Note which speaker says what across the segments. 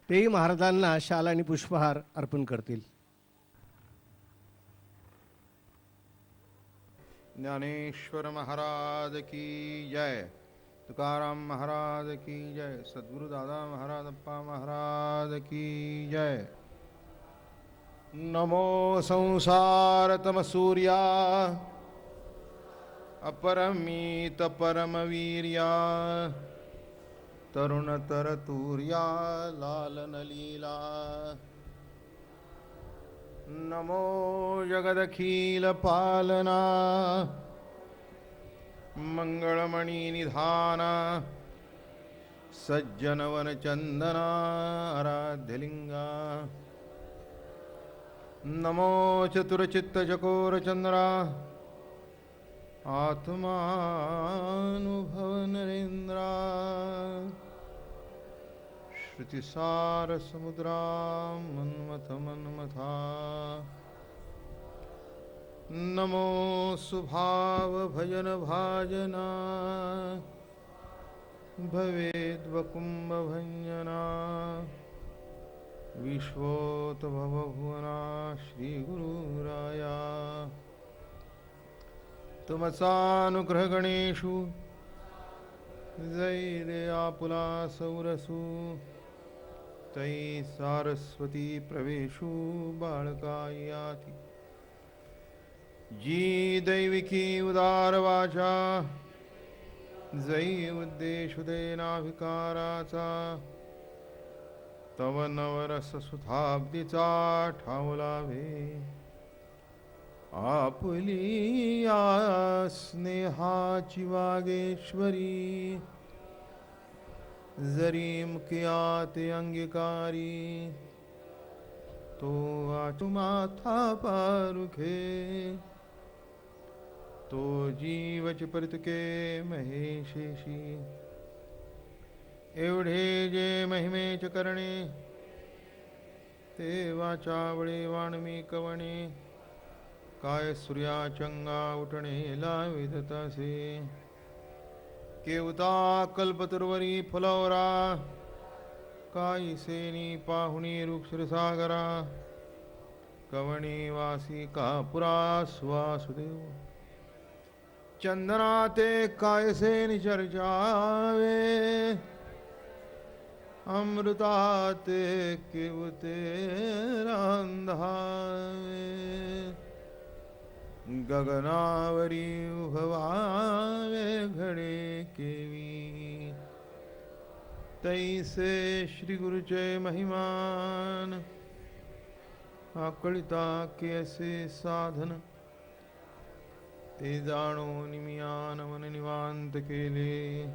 Speaker 1: तेही महाराजांना शाल आणि पुष्पहार अर्पण करतील.
Speaker 2: ज्ञानेश्वर महाराज की जय. तुकाराम महाराज की जय. सद्गुरु दादा महाराज अप्पा महाराज की जय. नमो संसार तम सूर्या अपरमित परमवीर्या तरुण तरतूर्या लालन लीला. नमो जगदखिल पालना मंगळमणि निधाना सज्जनवन चंदना आराध्यलिंगा. नमो चतुरचित्त चकोर चंद्रा आत्मानुभव नरेंद्रा. श्रुतिसार समुद्रा मन्मथ मन्मथा. नमो सुभाव भजन भाजना भवेद्वकुम्भ भंजना. विश्वोद्भव भुवना श्री गुरुराया. तुमचानुग्रह गणेशु जैदे आपुला सौरसु. तै सारस्वती प्रवेशु बाळकायाति. जी दैविकी उदार वाचा जै उद्देशु नाभिकाराचा. तव नवरस सुधाब्दीचा ठावलावे. आपुलिया स्नेहाची वागेश्वरी जरी मुकिया ते अंगीकारी. तो आचु माथा पारुखे तो जीवच परितुके महेशेशी. एवढे जे महिमेच करणे ते वाचावळे वाणमी कवणे. काय सूर्याचंगा उठणे लावित तसे. केवता कल्पतरुवरी फुलवरा काही सेनी पाहुणी रूपश्रीसागरा. कवणी वासी कापुरा सुवासुदेव. चंदना ते कायसे निचर्चावे अमृताते केवते रांधावे. गगनावरी उभवावे घडे केवी. तैसे श्री गुरुचे महिमान आकळिता केसे साधन. ते जाणो निमियान मन निवांत केले.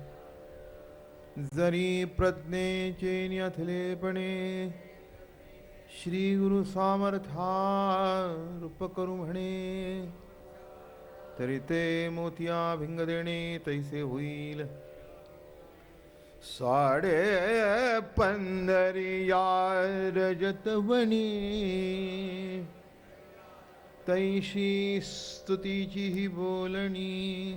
Speaker 2: जरी प्रज्ञेचे न्यथलेपणे श्री गुरु सामर्था रूप करू म्हणे. तरी ते मोतिया भिंग देणे तैसे होईल. साडे पंधरिया रजतवणी तैशी स्तुतीची ही बोलणी.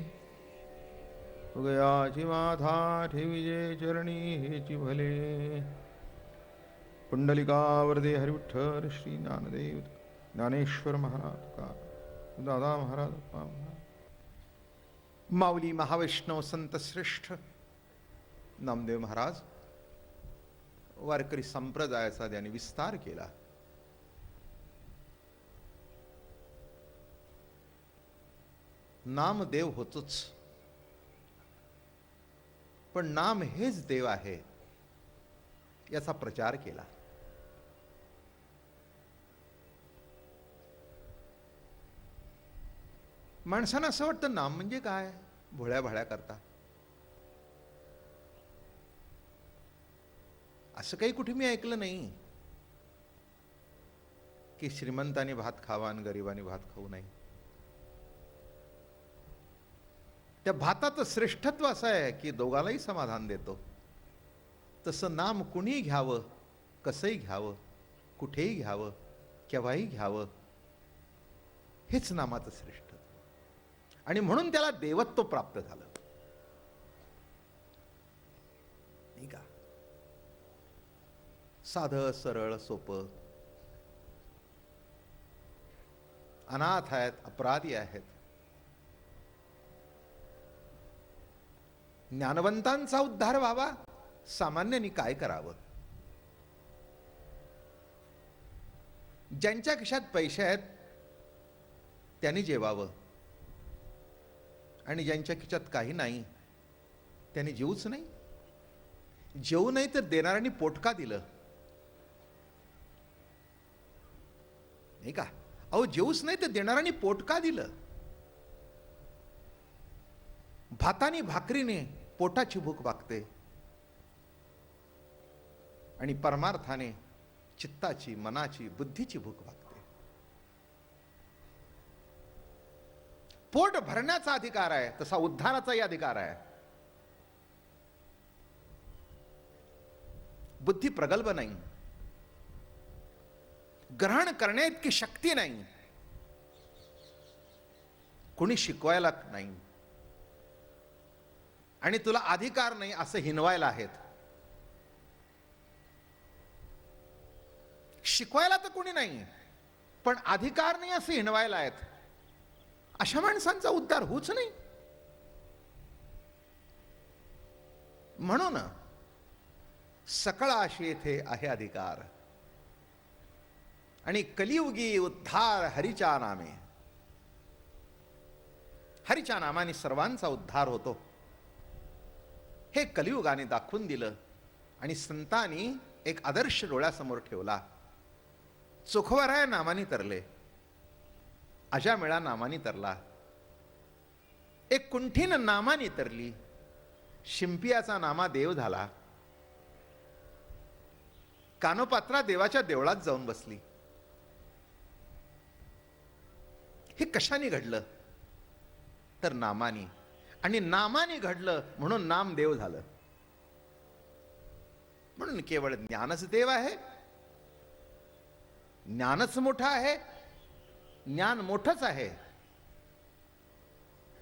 Speaker 2: उगयाची माथा ठेविजे चरणी हेची भले. पुंडलिकावरदे हरिविठ्ठल श्री ज्ञानदेव ज्ञानेश्वर महाराज का दादा महाराज अप्पा महाराज. माऊली महावैष्णव संत श्रेष्ठ नामदेव महाराज वारकरी संप्रदायाचा त्यांनी विस्तार केला. नाम देव होतोच, पण नाम हेच देव आहे याचा प्रचार केला. माणसांना असं वाटतं नाम म्हणजे काय, भोळ्या भाळ्या करता. असं काही कुठे मी ऐकलं नाही की श्रीमंताने भात खावा आणि गरिबाने भात खाऊ नये. त्या भाताचं श्रेष्ठत्व असं आहे की दोघालाही समाधान देतो. तसं नाम कुणीही घ्यावं, कसंही घ्यावं, कुठेही घ्यावं, केव्हाही घ्यावं, हेच नामाचं श्रेष्ठत्व. आणि म्हणून त्याला देवत्व प्राप्त झालं. साधं सरळ सोपं. अनाथ आहेत, अपराधी आहेत. ज्ञानवंतांचा उद्धार व्हावा, सामान्यांनी काय करावं? ज्यांच्या खिशात पैसे आहेत त्यांनी जेवावं, आणि ज्यांच्या खिशात काही नाही त्यांनी जेवूच नाही. जेवू नाही तर देणाऱ्यांनी पोट का दिलं? नाही का? अहो, जेवूच नाही तर देणाऱ्यांनी पोट का दिलं? भातानी भाकरीने पोटाची भूक भागते आणि परमार्थाने चित्ताची, मनाची, बुद्धीची भूक भागते. पोट भरण्याचा अधिकार आहे, तसा उद्धाराचाही अधिकार आहे. बुद्धी प्रगल्भ नाही, ग्रहण करण्या इतकी शक्ती नाही, कोणी शिकवायला नाही, आणि तुला अधिकार नाही असं हिनवायला आहेत. शिकवायला तर कोणी नाही, पण अधिकार नाही असं हिनवायला आहेत. अशा माणसांचा उद्धार होऊच नाही. म्हणून सकळाशी येथे आहे अधिकार, आणि कलियुगी उद्धार हरीच्या नामे. हरीच्या नामाने सर्वांचा उद्धार होतो, हे कलियुगाने दाखवून दिलं. आणि संतांनी एक आदर्श डोळ्यासमोर ठेवला. चोखवराया नामाने तरले, अजामेळा नामाने तरला, एक कुंठीन नामाने तरली, शिंपियाचा नामा देव झाला. कानोपात्रा देवाच्या देवळात जाऊन बसली. हे कशाने घडलं? तर नामानी. आणि नामाने घडलं म्हणून नाम देव झालं. म्हणून केवळ ज्ञानच देव आहे, ज्ञानच मोठं आहे, ज्ञान मोठंच आहे,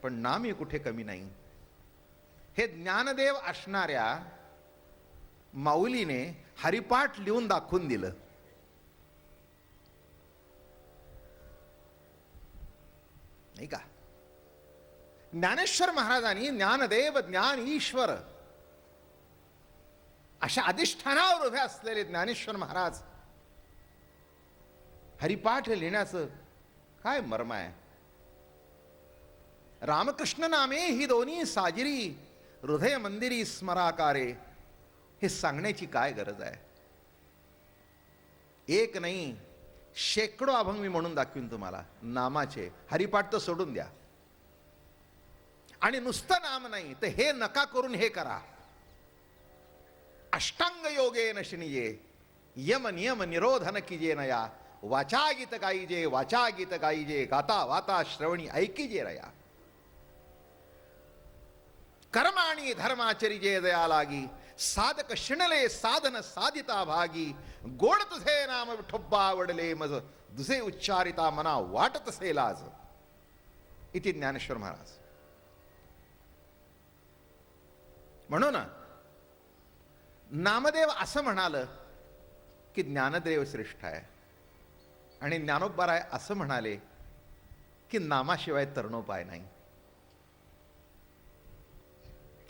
Speaker 2: पण नामही कुठे कमी नाही. हे ज्ञानदेव असणाऱ्या माऊलीने हरिपाठ लिहून दाखवून दिलं. नाही का? ज्ञानेश्वर महाराजांनी ज्ञानदेव ज्ञान ईश्वर अशा अधिष्ठानावर उभे असलेले ज्ञानेश्वर महाराज हरिपाठ लिहिण्याचं काय मर्म आहे? रामकृष्ण नामे ही दोन्ही साजिरी हृदय मंदिरी स्मराकारे, हे सांगण्याची काय गरज आहे? एक नाही, शेकडो अभंग मी म्हणून दाखवीन तुम्हाला नामाचे. हरिपाठ तर सोडून द्या, आणि नुसतं नाम नाही तर हे नका करून हे करा. अष्टांग योगे नशनिये, यम नियम निरोधन कीजे नया, वाचा गीत गाईजे, वाचा गीत गाईजे, गाता वाता श्रवणी ऐकीजे रया. कर्म आणि धर्माचरिजे दया लागी, साधक शिणले साधन साधिता भागी, गोड तुझे नाम विठोबा आवडले मज, दुसे उच्चारिता मना वाटत से लाज. इति ज्ञानेश्वर महाराज. म्हणून नामदेव असं म्हणालं की ज्ञानदेव श्रेष्ठ आहे, आणि ज्ञानोबाराय असं म्हणाले की नामाशिवाय तरणोपाय नाही.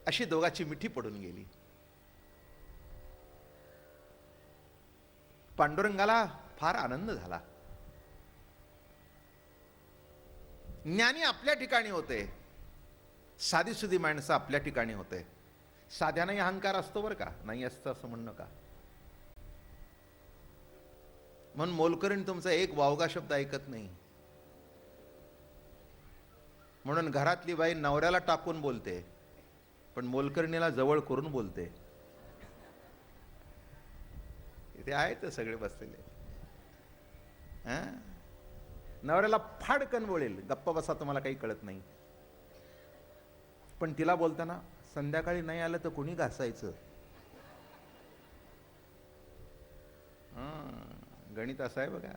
Speaker 2: अशी दोघांची मिठी पडून गेली. पांडुरंगाला फार आनंद झाला. ज्ञानी आपल्या ठिकाणी होते, साधीसुधी माणसं आपल्या ठिकाणी होते. साध्यानाही अहंकार असतो बरं का, नाही असतं असं म्हणणं का? म्हणून मोलकरीण तुमचा एक वावगा शब्द ऐकत नाही. म्हणून घरातली बाई नवऱ्याला टाकून बोलते, पण मोलकरणीला जवळ करून बोलते. इथे आहेत सगळे बसलेले. नवऱ्याला फाडकन बोलेल, गप्पा बसा तुम्हाला काही कळत नाही, पण तिला बोलताना संध्याकाळी नाही आलं तर कोणी घासायचं? गणित असं आहे बघा.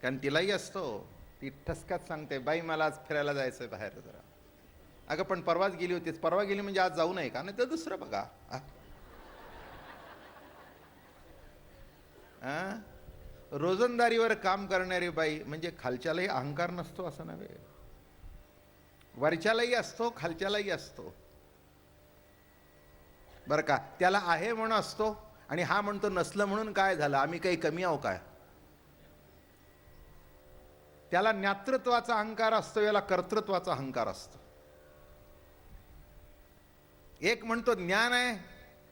Speaker 2: कारण तिलाही असतो, ती ठसक्यात सांगते, बाई मला आज फिरायला जायचं बाहेर जरा. अगं पण परवाच गेली होतीस. परवा गेली म्हणजे आज जाऊ नये का? नाही तर दुसरं बघा. रोजंदारीवर काम करणारी बाई म्हणजे खालच्यालाही अहंकार नसतो असं नव्हे, वरच्यालाही असतो खालच्यालाही असतो बरं का. त्याला आहे म्हणून असतो आणि हा म्हणतो नसलं म्हणून काय झालं, आम्ही काही कमी आहो काय. त्याला ज्ञातृत्वाचा अहंकार असतो, याला कर्तृत्वाचा अहंकार असतो. एक म्हणतो ज्ञान आहे,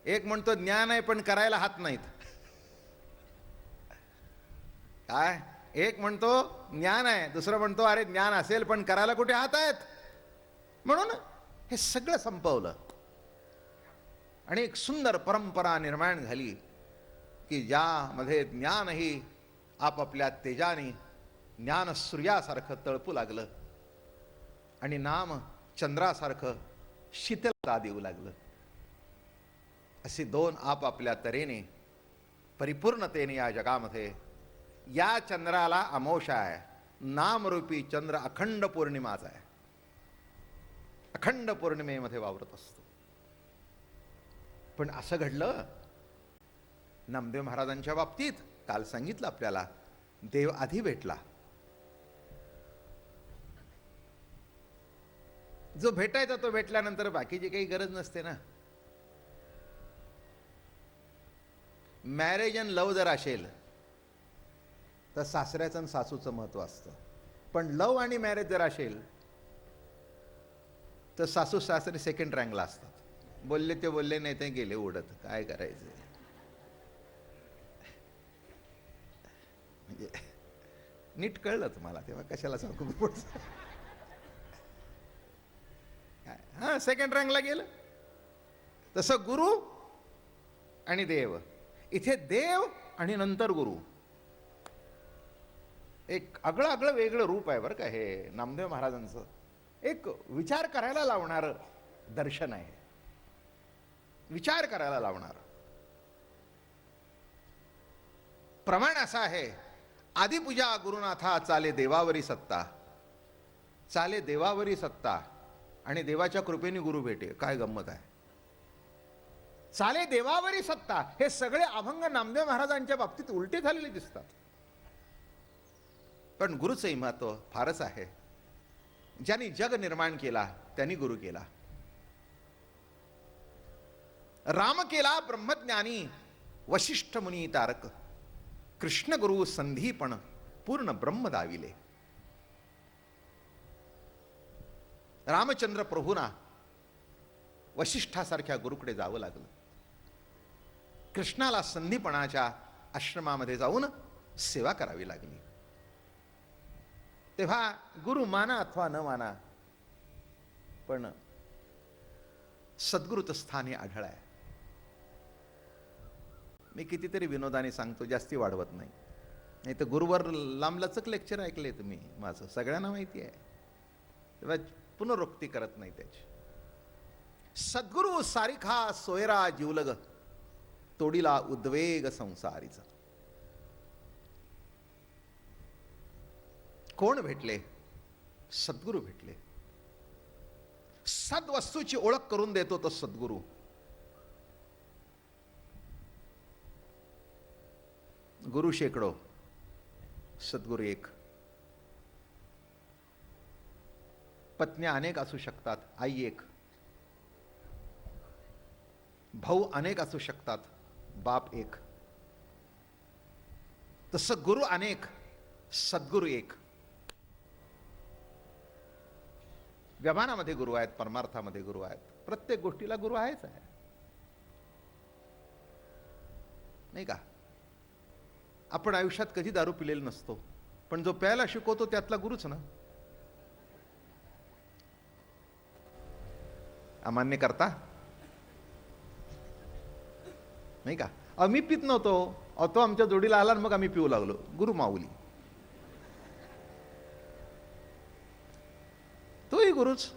Speaker 2: एक म्हणतो ज्ञान आहे पण करायला हात नाहीत. काय, एक म्हणतो ज्ञान आहे, दुसरं म्हणतो अरे ज्ञान असेल पण करायला कुठे हात आहेत. म्हणून हे सगळं संपवलं आणि एक सुंदर परंपरा निर्माण झाली की ज्यामध्ये ज्ञानही आपापल्या तेजाने ज्ञान सूर्यासारखं तळपू लागलं आणि नाम चंद्रासारखं शीतलता देऊ लागलं. असे दोन आपापल्या तऱ्हेने परिपूर्णतेने या जगामध्ये, या चंद्राला अमावस्या आहे, नामरूपी चंद्र अखंड पौर्णिमाचा आहे, अखंड पौर्णिमेमध्ये वावरत असतो. पण असं घडलं नामदेव महाराजांच्या बाबतीत. काल सांगितलं आपल्याला, देव आधी भेटला. जो भेटायचा तो भेटल्यानंतर बाकीची काही गरज नसते ना. मॅरेज अँड लव जर असेल तर सासऱ्याचं आणि सासूचं महत्व असतं, पण लव आणि मॅरेज जर असेल तर सासू सासरे सेकंड रँकला असतात. बोलले ते बोलले, नाही ते गेले उडत, काय करायचं. म्हणजे नीट कळलं तुम्हाला, तेव्हा कशाला सांगू पुढचं. हा, सेकंड रँकला गेलं. तसं गुरु आणि देव, इथे देव आणि नंतर गुरु, एक आगळं आगळं वेगळं रूप आहे बरं का हे नामदेव महाराजांचं. एक विचार करायला लावणारं दर्शन आहे, विचार करायला लावणार. प्रमाण असं आहे, आदिपूजा गुरुनाथा चाले देवावरी सत्ता, चाले देवावरी सत्ता आणि देवाच्या कृपेने गुरु भेटे. काय गंमत आहे. चाले देवावरी सत्ता, हे सगळे अभंग नामदेव महाराजांच्या बाबतीत उलटे झालेले दिसतात. पण गुरुचंही महत्व फारच आहे. ज्यांनी जग निर्माण केला त्यांनी गुरु केला. राम केला ब्रह्मज्ञानी, वशिष्ठ मुनी तारक, कृष्ण गुरु संधीपण पूर्ण ब्रह्म दाविले. रामचंद्र प्रभूंना वशिष्ठासारख्या गुरुकडे जावं लागलं. कृष्णाला संधीपणाच्या आश्रमामध्ये जाऊन सेवा करावी लागली. तेव्हा गुरु माना अथवा न माना, पण सद्गुरुचं स्थान हे आढळ आहे. मी कितीतरी विनोदाने सांगतो, जास्ती वाढवत नाही. नाही तर गुरुवर लांबलचक लेक्चर ऐकले तुम्ही माझं, सगळ्यांना माहिती आहे. तेव्हा पुनरुक्ती करत नाही त्याची. सद्गुरु सारिखा सोयरा जीवलग, तोडीला उद्वेग संसारीचा. कोण भेटले? सद्गुरु भेटले. सद्वस्तूची ओळख करून देतो तो सद्गुरु. गुरु शेकडो, सद्गुरु एक. पत्न्या अनेक असू शकतात, आई एक. भाऊ अनेक असू शकतात, बाप एक. तसं गुरु अनेक, सद्गुरु एक. व्यवहारामध्ये गुरु आहेत, परमार्थामध्ये गुरु आहेत, प्रत्येक गोष्टीला गुरु आहेच आहे, नाही का. आपण आयुष्यात कधी दारू पिलेला नसतो, पण जो प्यायला शिकवतो त्यातला गुरुच ना. अमान्य करता नाही का. आम्ही पित नव्हतो, तो आमच्या जोडीला आला मग आम्ही पिऊ लागलो. गुरु माऊली, तोही गुरुच.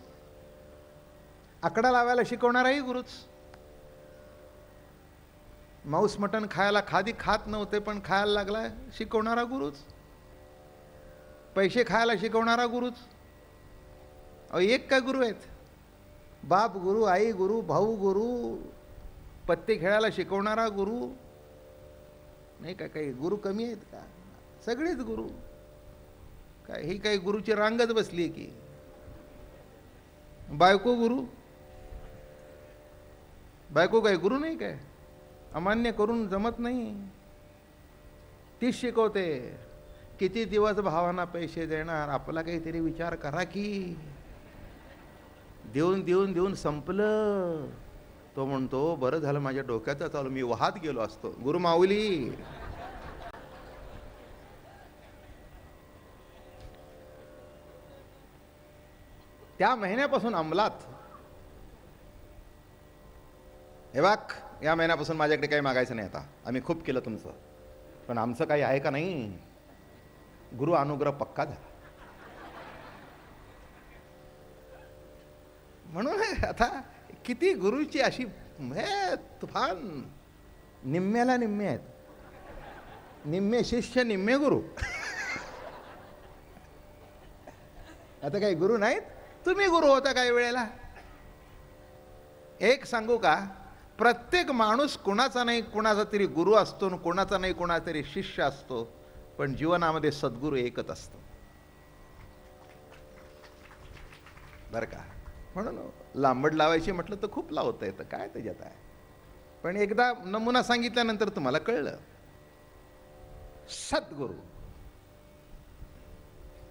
Speaker 2: आकडा लावायला शिकवणाराही गुरुच. मांस मटण खायला खादी खात नव्हते पण खायला लागला, शिकवणारा गुरुच. पैसे खायला शिकवणारा गुरुच. एक काय गुरु आहेत? बाप गुरु, आई गुरु, भाऊ गुरु, पत्ते खेळायला शिकवणारा गुरु, नाही का? काही गुरु कमी आहेत का? सगळेच गुरु. काय ही काही गुरुची रांगच बसली आहे की? बायको गुरु, बायको काय गुरु नाही काय? अमान्य करून जमत नाही. तीच शिकवते. किती दिवस भावांना पैसे देणार? आपला काहीतरी विचार करा की. देऊन देऊन देऊन संपलं. तो म्हणतो बरं झालं माझ्या डोक्याचं चालू, मी वाहत गेलो असतो. गुरु माऊली, त्या महिन्यापासून अंमलात. हे बघ, या महिन्यापासून माझ्याकडे काही मागायचं नाही. आता आम्ही खूप केलं तुमचं, पण आमचं काही आहे का नाही? गुरु अनुग्रह पक्का झाला. म्हणून आता किती गुरुची अशी तुफान. निम्म्याला निम्मे आहेत. निम्मे शिष्य निम्मे गुरु. आता काही गुरु नाहीत. तुम्ही गुरु होता काही वेळेला. एक सांगू का? प्रत्येक माणूस कुणाचा नाही कुणाचा तरी गुरु असतो, कुणाचा नाही कुणाचा तरी शिष्य असतो, पण जीवनामध्ये सद्गुरू एकच असतो. बरं का? म्हणून लांबड लावायची म्हटलं तर खूप लावता येतं. काय त्याच्यात आहे? पण एकदा नमुना सांगितल्यानंतर तुम्हाला कळलं. सद्गुरू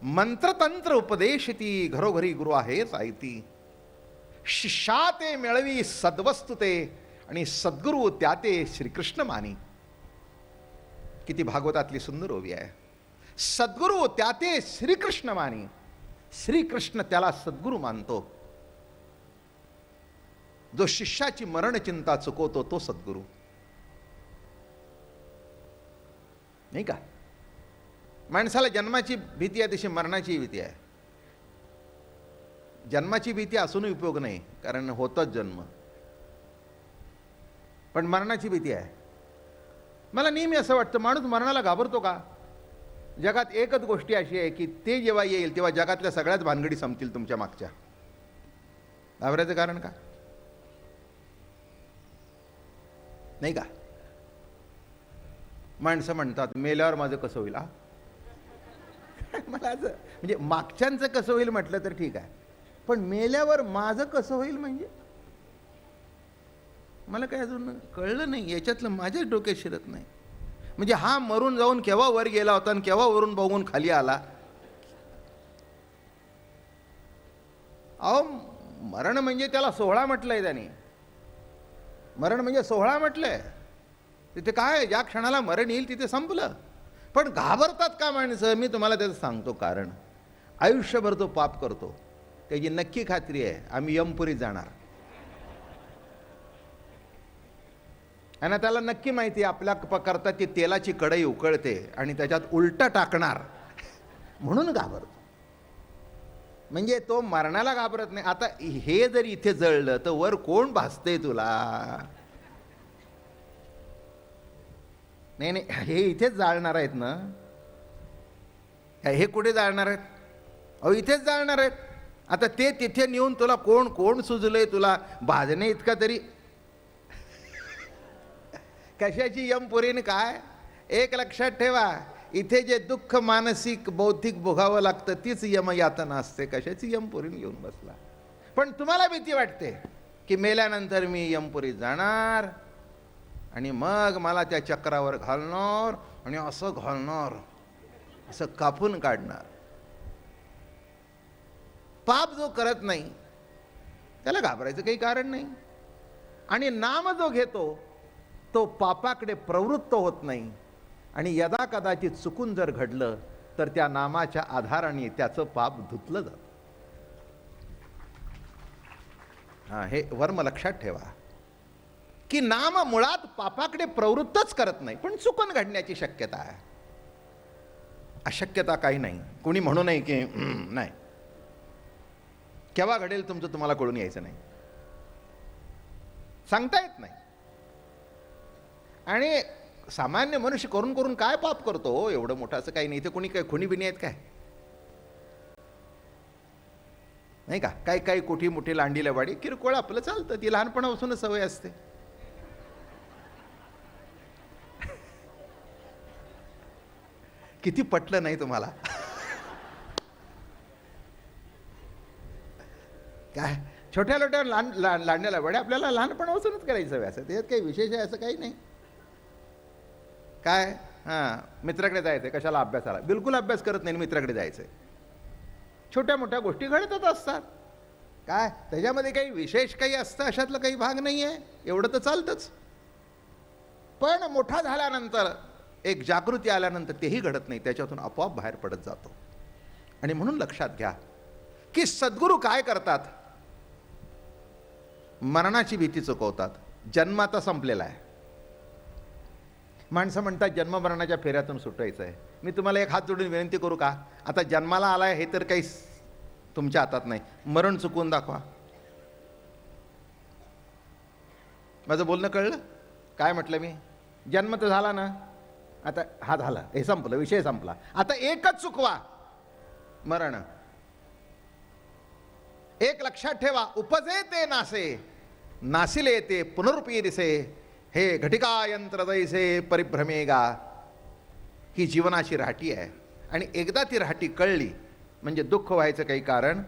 Speaker 2: मंत्रतंत्र उपदेशिती, घरोघरी गुरु आहेच आयती. शिष्या ते मिळवी सद्वस्तु ते, आणि सद्गुरू त्या ते श्रीकृष्ण मानी. किती भागवतातली सुंदर ओवी आहे. सद्गुरू त्या ते श्रीकृष्ण मानी. श्रीकृष्ण त्याला सद्गुरू मानतो. जो शिष्याची मरण चिंता चुकवतो तो सद्गुरू, नाही का? माणसाला जन्माची भीती आहे तशी मरणाची भीती आहे. जन्माची भीती असूनही उपयोग नाही, कारण होतच जन्म. पण मरणाची भीती आहे. मला नेहमी असं वाटतं, माणूस मरणाला घाबरतो का? जगात एकच गोष्टी अशी आहे की ते जेव्हा येईल तेव्हा जगातल्या सगळ्याच भानगडी संपतील तुमच्या मागच्या. घाबरायचं कारण का? नाही का? माणसं म्हणतात मेल्यावर माझं कसं होईल. मला असं म्हणजे मागच्यांचं कसं होईल म्हटलं तर ठीक आहे, पण मेल्यावर माझं कसं होईल म्हणजे मला काय अजून कळलं नाही. याच्यातलं माझ्याच डोक्यात शिरत नाही. म्हणजे हा मरून जाऊन केव्हा वर गेला होता आणि केव्हा वरून बघून खाली आला. अहो, मरण म्हणजे त्याला सोहळा म्हटलंय त्याने. मरण म्हणजे सोहळा म्हटलंय. तिथे काय, ज्या क्षणाला मरण येईल तिथे संपलं. पण घाबरतात का माणसं? मी तुम्हाला त्याचं सांगतो कारण. आयुष्यभर तो पाप करतो, त्याची नक्की खात्री आहे आम्ही यमपुरीत जाणार. आणि त्याला नक्की माहिती आहे आपल्या करता ती तेलाची कढई उकळते आणि त्याच्यात उलटं टाकणार, म्हणून घाबरतो. म्हणजे तो मरणाला घाबरत नाही. आता हे जर इथे जळलं तर वर कोण भासते तुला? नाही नाही, हे इथेच जाळणार आहेत ना. हे कुठे जाळणार आहेत? अहो इथेच जाळणार आहेत. आता ते तिथे नेऊन तुला कोण कोण सुजलंय तुला भाजणे इतका तरी कशाची यमपुरीने काय? एक लक्षात ठेवा, इथे जे दुःख मानसिक बौद्धिक भोगावं लागतं तीच यमयातना असते. कशाची यमपुरीने घेऊन बसला? पण तुम्हाला भीती वाटते की मेल्यानंतर मी यमपुरीत जाणार आणि मग मला त्या चक्रावर घालणार आणि असं घालणार, असं कापून काढणार. पाप जो करत नाही त्याला घाबरायचं काही कारण नाही. आणि नाम जो घेतो तो पापाकडे प्रवृत्त होत नाही. आणि यदा कदाचित चुकून जर घडलं तर त्या नामाच्या आधाराने त्याचं पाप धुतलं जातं. हे वर्म लक्षात ठेवा की नाम मुळात पापाकडे प्रवृत्तच करत नाही, पण चुकून घडण्याची शक्यता आहे. अशक्यता काही नाही. कोणी म्हणू नये की नाही, केव्हा घडेल तुमचं तुम्हाला कळून यायचं नाही, सांगता येत नाही. आणि सामान्य मनुष्य करून करून काय पाप करतो हो? एवढं मोठं असं काही नाही. इथे कोणी काय खुणी बिणी आहेत काय? नाही का? काही काही कुठी मोठी लांडी लवाडी किरकोळ आपलं चालतं. ती लहानपणापासूनच सवय असते. किती पटलं नाही तुम्हाला? काय छोट्या छोट्या लांड्याला बडे आपल्याला लहानपणापासूनच करायचं असं, त्यात काही विशेष आहे असं काही नाही. काय मित्राकडे जायचं, कशाला अभ्यासाला? बिलकुल अभ्यास करत नाही, मित्राकडे जायचं. छोट्या मोठ्या गोष्टी घडतच असतात. काय त्याच्यामध्ये काही विशेष काही असतं अशातलं काही भाग नाही आहे, एवढं तर चालतंच. पण मोठा झाल्यानंतर एक जागृती आल्यानंतर तेही घडत नाही, त्याच्यातून आपोआप बाहेर पडत जातो. आणि म्हणून लक्षात घ्या की सद्गुरू काय करतात? मरणाची भीती चुकवतात. जन्म आता संपलेला आहे. माणसं म्हणतात जन्म मरणाच्या फेऱ्यातून सुटायचं आहे. मी तुम्हाला एक हात जोडून विनंती करू का? आता जन्माला आलाय हे तर काही तुमच्या हातात नाही, मरण चुकवून दाखवा. माझं बोलणं कळलं? काय म्हटलं मी? जन्म तर झाला ना, आता हा झाला, हे संपलं, विषय संपला. आता एकच चुकवा, मरण. एक लक्षात ठेवा, उपजे ते नासे, नासिले ते पुनरुपी दिसे, हे घटिका यंत्र दैसे परिभ्रमेगा. ही जीवनाची राहटी आहे. आणि एकदा ती राहटी कळली म्हणजे दुःख व्हायचं काही कारण.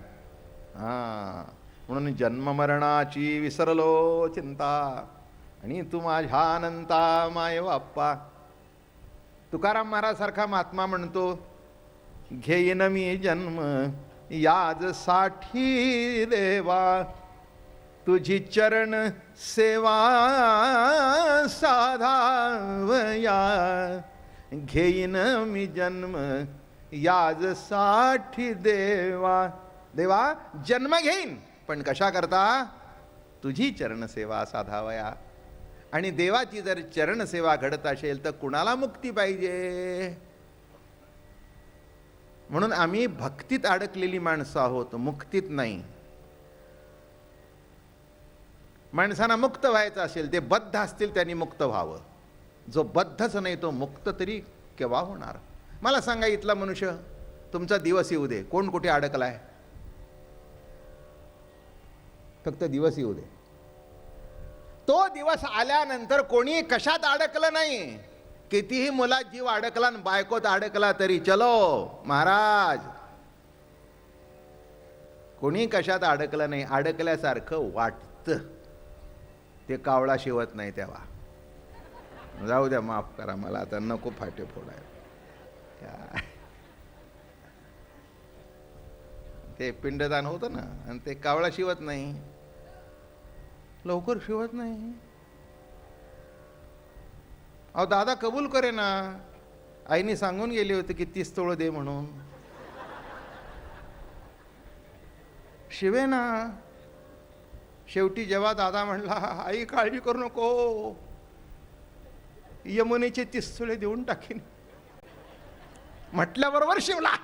Speaker 2: म्हणून जन्ममरणाची विसरलो चिंता, आणि तू माझ्या अनंता माय बाप्पा. तुकाराम महाराज सारखा महात्मा म्हणतो, घेईन मी जन्म याज साठी देवा, तुझी चरण सेवा साधावया. घेईन मी जन्म याज साठी देवा. देवा जन्म घेईन, पण कशा करता? तुझी चरण सेवा साधावया. आणि देवाची जर चरण सेवा घडत असेल तर कुणाला मुक्ती पाहिजे? म्हणून आम्ही भक्तीत अडकलेली माणसं आहोत, मुक्तीत नाही. माणसांना मुक्त व्हायचं असेल, ते बद्ध असतील त्यांनी मुक्त व्हावं. जो बद्धच नाही तो मुक्त तरी केव्हा होणार? मला सांगा, इथला मनुष्य तुमचा दिवस येऊ दे, कोण कुठे अडकलाय? फक्त दिवस येऊ दे. तो दिवस आल्यानंतर कोणी कशात अडकलं नाही. कितीही मुलात जीव अडकला आणि बायकोत अडकला तरी चलो महाराज, कोणी कशात अडकलं नाही. अडकल्यासारखं वाटतं, ते कावळा शिवत नाही तेव्हा. जाऊ द्या, माफ करा मला, आता नको फाटे फोडाय. ते पिंडदान होतं ना, आणि ते कावळा शिवत नाही, लवकर शिवत नाही. अहो दादा कबूल करे ना, आईने सांगून गेली होती की 30 तोळ दे म्हणून. शिवे ना. शेवटी जेव्हा दादा म्हणला, आई काळजी करू नको, यमुनेचे 30 तोळे देऊन टाकीन, म्हटल्याबरोबर शिवला.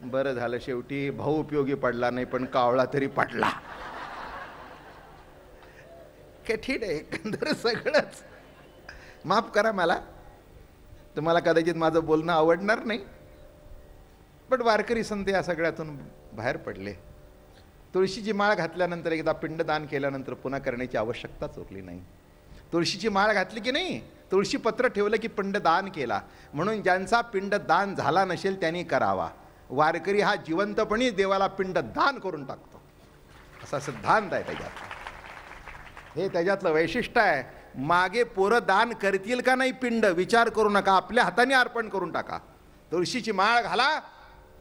Speaker 2: बरं झालं, शेवटी भाऊ उपयोगी पडला नाही, पण कावळा तरी पडला. कठीण आहे एकंदर सगळंच. माफ करा मला, तुम्हाला कदाचित माझं बोलणं आवडणार नाही, पण वारकरी संत या सगळ्यातून बाहेर पडले. तुळशीची माळ घातल्यानंतर, एकदा पिंडदान केल्यानंतर पुन्हा करण्याची आवश्यकताच उरली नाही. तुळशीची माळ घातली की नाही, तुळशी पत्र ठेवलं की पिंडदान केला. म्हणून ज्यांचा पिंडदान झाला नसेल त्यांनी करावा. वारकरी हा जिवंतपणी देवाला पिंडदान करून टाकतो, असा सिद्धांत आहे त्याच्यात. हे त्याच्यातलं वैशिष्ट्य आहे. मागे पोरं दान करतील का नाही पिंड विचार करू नका, आपल्या हाताने अर्पण करून टाका. तुळशीची माळ घाला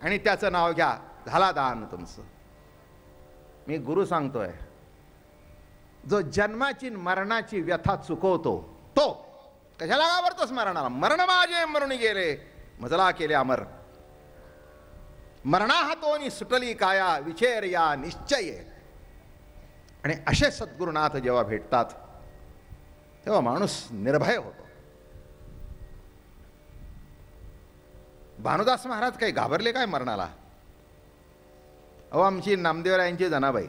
Speaker 2: आणि त्याचं नाव घ्या, झाला दान तुमचं. मी गुरु सांगतोय, जो जन्माची मरणाची व्यथा चुकवतो तो कशाला घाबरतोस मरणाला? मरण माझे मरुणी गेले, मजला केले अमर. मरणा हातोनी सुटली काया, विचेर या निश्चय. आणि असे सद्गुरुनाथ जेव्हा भेटतात तेव्हा माणूस निर्भय होतो. भानुदास महाराज काही घाबरले काय मरणाला? अहो आमची नामदेवरायांची जनाबाई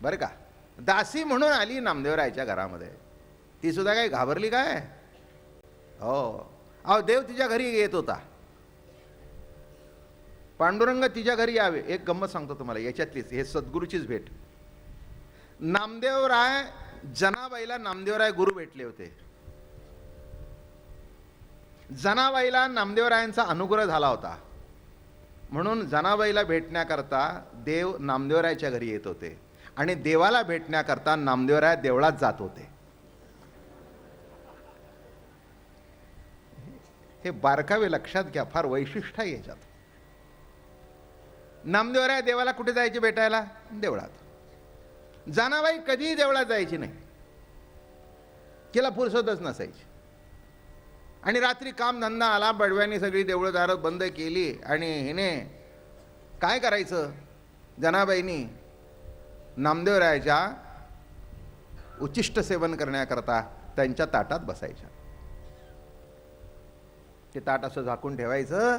Speaker 2: बरं का, दासी म्हणून आली नामदेवरायाच्या घरामध्ये, ती सुद्धा काही घाबरली काय? हो, अहो देव तिच्या घरी येत होता, पांडुरंग तिच्या घरी यावे. एक गंमत सांगतो तुम्हाला याच्यातलीच, हे सद्गुरूचीच भेट. नामदेवराय जनाबाईला नामदेवराय गुरु भेटले होते. जनाबाईला नामदेवरायांचा अनुग्रह झाला होता, म्हणून जनाबाईला भेटण्याकरता देव नामदेवरायाच्या घरी येत होते आणि देवाला भेटण्याकरता नामदेवराय देवळात जात होते. हे बारकावे लक्षात घ्या, फार वैशिष्ट्य आहे याच्यात. नामदेवराय देवाला कुठे जायचे भेटायला? देवळात. जनाबाई कधीही देवळात जायची नाही, तिला फुरसतच नसायची. आणि रात्री कामधंदा आला, बडव्याने सगळी देवळं दारं बंद केली आणि हिने काय करायचं, जनाबाईंनी नामदेवरायाच्या उच्चिष्ट सेवन करण्याकरता त्यांच्या ताटात बसायच्या. ते ताट असं झाकून ठेवायचं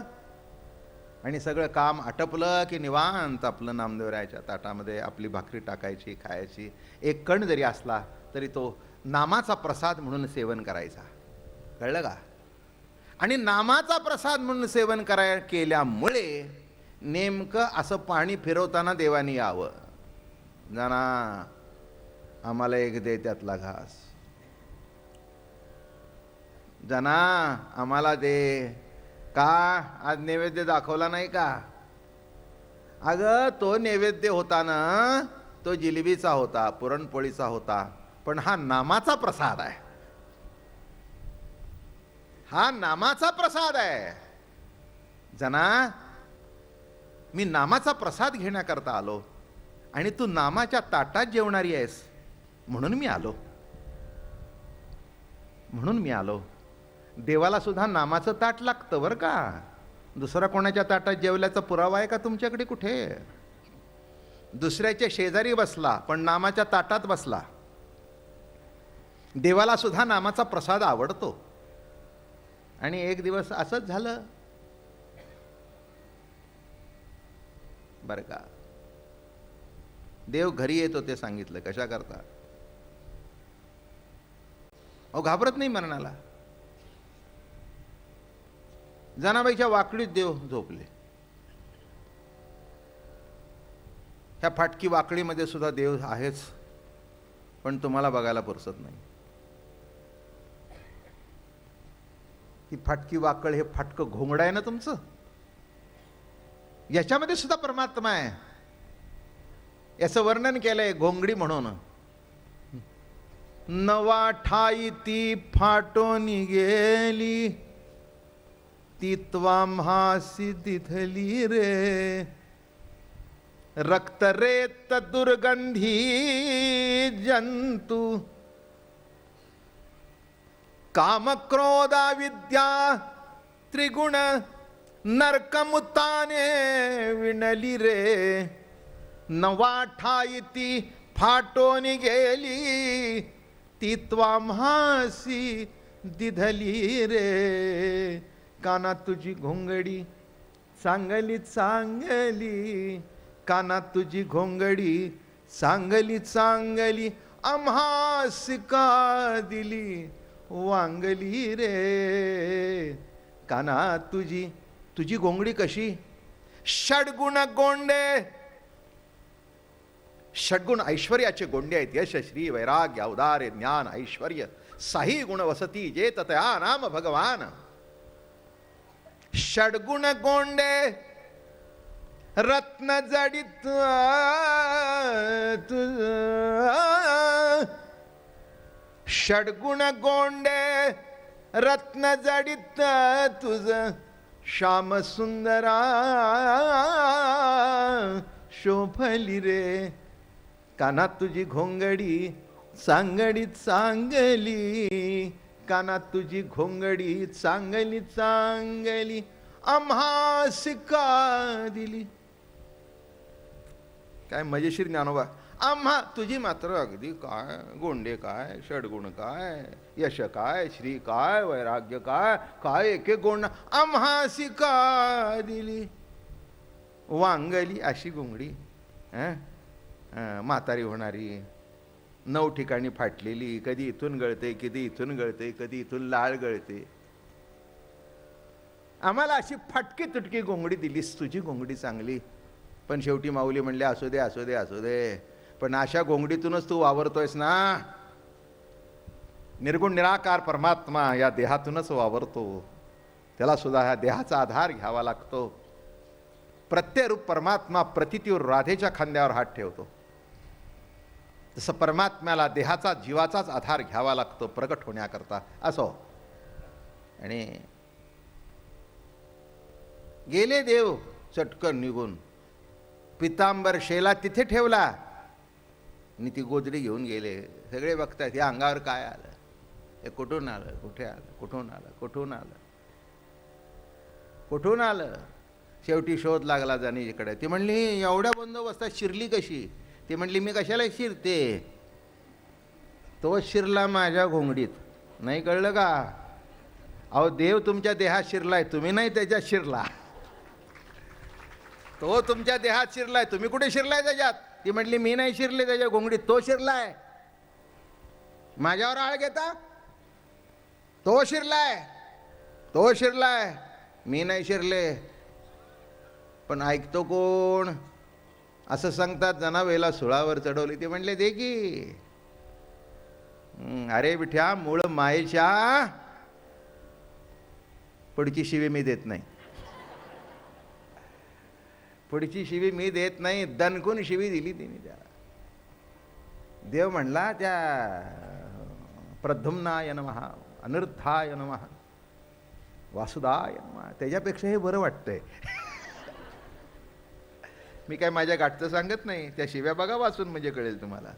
Speaker 2: आणि सगळं काम आटपलं की निवांत आपलं नामदेवरायाच्या ताटामध्ये आपली भाकरी टाकायची, खायची. एक कण जरी असला तरी तो नामाचा प्रसाद म्हणून सेवन करायचा. कळलं का? आणि नामाचा प्रसाद म्हणून सेवन केल्यामुळे नेमकं असं पाणी फिरवताना देवानी यावं, जाना आम्हाला एक दे त्यातला घास, जना आम्हाला दे. का आज नैवेद्य दाखवला नाही का? अगं तो नैवेद्य होता ना, तो जिलेबीचा होता, पुरणपोळीचा होता, पण हा नामाचा प्रसाद आहे. हा नामाचा प्रसाद आहे. जना मी नामाचा प्रसाद घेण्याकरता आलो आणि तू नामाच्या ताटात जेवणारी आहेस, म्हणून मी आलो. देवाला सुद्धा नामाचं ताट लागतं बरं का. दुसरा कोणाच्या ताटात जेवल्याचा पुरावा आहे का तुमच्याकडे कुठे? दुसऱ्याच्या शेजारी बसला पण नामाच्या ताटात बसला. देवाला सुद्धा नामाचा प्रसाद आवडतो. आणि एक दिवस असंच झालं बरं का. देव घरी येतो ते सांगितलं. कशा करता? अहो घाबरत नाही मरणाला. जनाबाईच्या वाकडीत देव झोपले. ह्या फाटकी वाकडीमध्ये सुद्धा देव आहेच, पण तुम्हाला बघायला पुरसत नाही. ही फाटकी वाकळ, हे फाटकं घोंगड आहे ना तुमचं, याच्यामध्ये सुद्धा परमात्मा आहे. याचं वर्णन केलंय घोंगडी म्हणून. नवा ठाई ती फाटून गेली, ती त्वाम्हासी तिथली रे. रक्तरेत दुर्गंधी जंतू, काम क्रोधा विद्या त्रिगुण नरकमुताने विणली रे. नवा ठाई ती फाटून गेली, ती त्वाम्हासी दिधली रे. काना तुझी घोंगडी चांगली चांगली, काना तुझी घोंगडी चांगली चांगली, आम्हास का दिली वांगली रे. काना तुझी घोंगडी कशी? षडगुण गोंडे, षडगुण ऐश्वर्याचे गोंडे आहेत. यश श्री वैराग्य औदार्य ज्ञान ऐश्वर्य साही गुण वसती जे तया नाम भगवान. षडगुण गोंडे रत्न जडित षडगुण गोंडे रत्न जडित तुझ श्याम सुंदरा शोभली रे. काना तुझी घोंगडी चांगली चांगली, काना तुझी घोंगडी चांगली चांगली, आम्हास का दिली. काय मजेशीर ज्ञानोबा. आम्हा तुझी मात्र अगदी काय गोंडे काय, षडगुण काय, यश काय, श्री काय, वैराग्य काय, काय एक एक गोंड आम्हासी का दिली वांगली. अशी घोंगडी म्हातारी होणारी, 9 ठिकाणी फाटलेली, कधी इथून गळते, कधी इथून गळते, कधी इथून लाळ गळते. आम्हाला अशी फाटकी तुटकी घोंगडी दिलीस, तुझी घोंगडी चांगली. पण शेवटी माऊली म्हणले असू दे असू दे असू दे, पण अशा घोंगडीतूनच तू वावरतोयस ना, निर्गुण निराकार परमात्मा या देहातूनच वावरतो. त्याला सुद्धा ह्या देहाचा आधार घ्यावा लागतो. प्रत्ययरूप परमात्मा प्रतितीवर राधेच्या खांद्यावर हात ठेवतो. तसं परमात्म्याला देहाचा जीवाचाच आधार घ्यावा लागतो प्रगट होण्याकरता. असो, आणि गेले देव चटकन निघून. पितांबर शेला तिथे ठेवला आणि ती गोधडी घेऊन गेले. सगळे बघतात या अंगावर काय आलं, हे कुठून आलं, कुठे आलं, कुठून आलं, कुठून आलं, कुठून आलं. शेवटी शोध लागला जाणीकडे. ती म्हणली एवढ्या बंदोबस्तात शिरली कशी? ती म्हणली मी कशाला शिरते, तो शिरला माझ्या घोंगडीत. नाही कळलं का? अहो देव तुमच्या देहात शिरलाय, तुम्ही नाही त्याच्यात शिरला. तो तुमच्या देहात शिरलाय, तुम्ही कुठे शिरलाय त्याच्यात? ती म्हटली मी नाही शिरले त्याच्या घोंगडीत, तो शिरलाय. माझ्यावर आळ घेता? तो शिरलाय, तो शिरलाय, मी नाही शिरले. पण ऐकतो कोण? असं सांगतात जनावेला सुळावर चढवली. ते म्हणले दे की. अरे बिठ्या, मूळ मायेच्या पुढची शिवी मी देत नाही, पुढची शिवी मी देत नाही. दणकून शिवी दिली तिने त्या. देव म्हणला त्या प्रद्युम्नाय नमः, अनिरुद्धाय नमः, वासुदाय नमः. त्याच्यापेक्षा हे बरं वाटतंय. मी काय माझ्या गाठचं सांगत नाही, त्या शिव्या बघा वाचून म्हणजे कळेल तुम्हाला.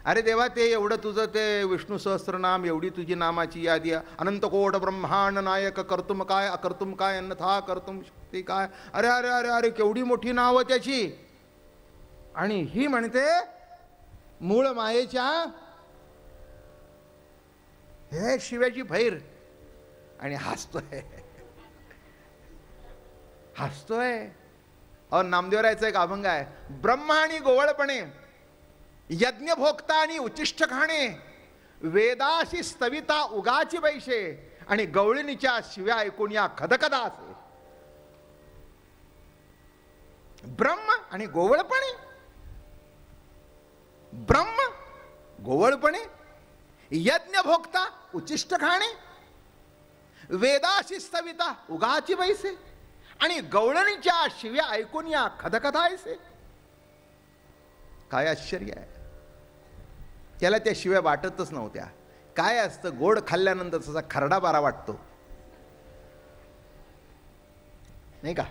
Speaker 2: अरे देवा, ते एवढं तुझं ते विष्णू सहस्त्रनाम, एवढी तुझी नामाची यादी, अनंत कोट ब्रह्मांड नायक, कर्तुम काय अकर्तुम काय, अन्यथा कर्तुम शक्ती काय. अरे अरे अरे अरे, केवढी मोठी नावं त्याची. आणि ही म्हणते मूळ मायेच्या, हे शिव्याची भैर. आणि हसतोय, हसतोय. अहो नामदेवरायचा एक अभंग आहे, ब्रह्म आणि गोवळपणे, यज्ञ भोगता आणि उच्चिष्ट खाणे, वेदाशी स्तविता उगाची बैशे, आणि गवळणीच्या शिव्या ऐकून या खदखदा असे. ब्रह्म आणि गोवळपणे, ब्रह्म गोवळपणे, यज्ञ भोगता उच्चिष्ट खाणे, वेदाशी स्तविता उगाची बैसे, आणि गवळणीच्या शिव्या ऐकून या खदखदायसे. काय आश्चर्य आहे. त्याला त्या शिव्या वाटतच नव्हत्या. काय असतं, गोड खाल्ल्यानंतर तसा खरडा बारा वाटतो नाही का?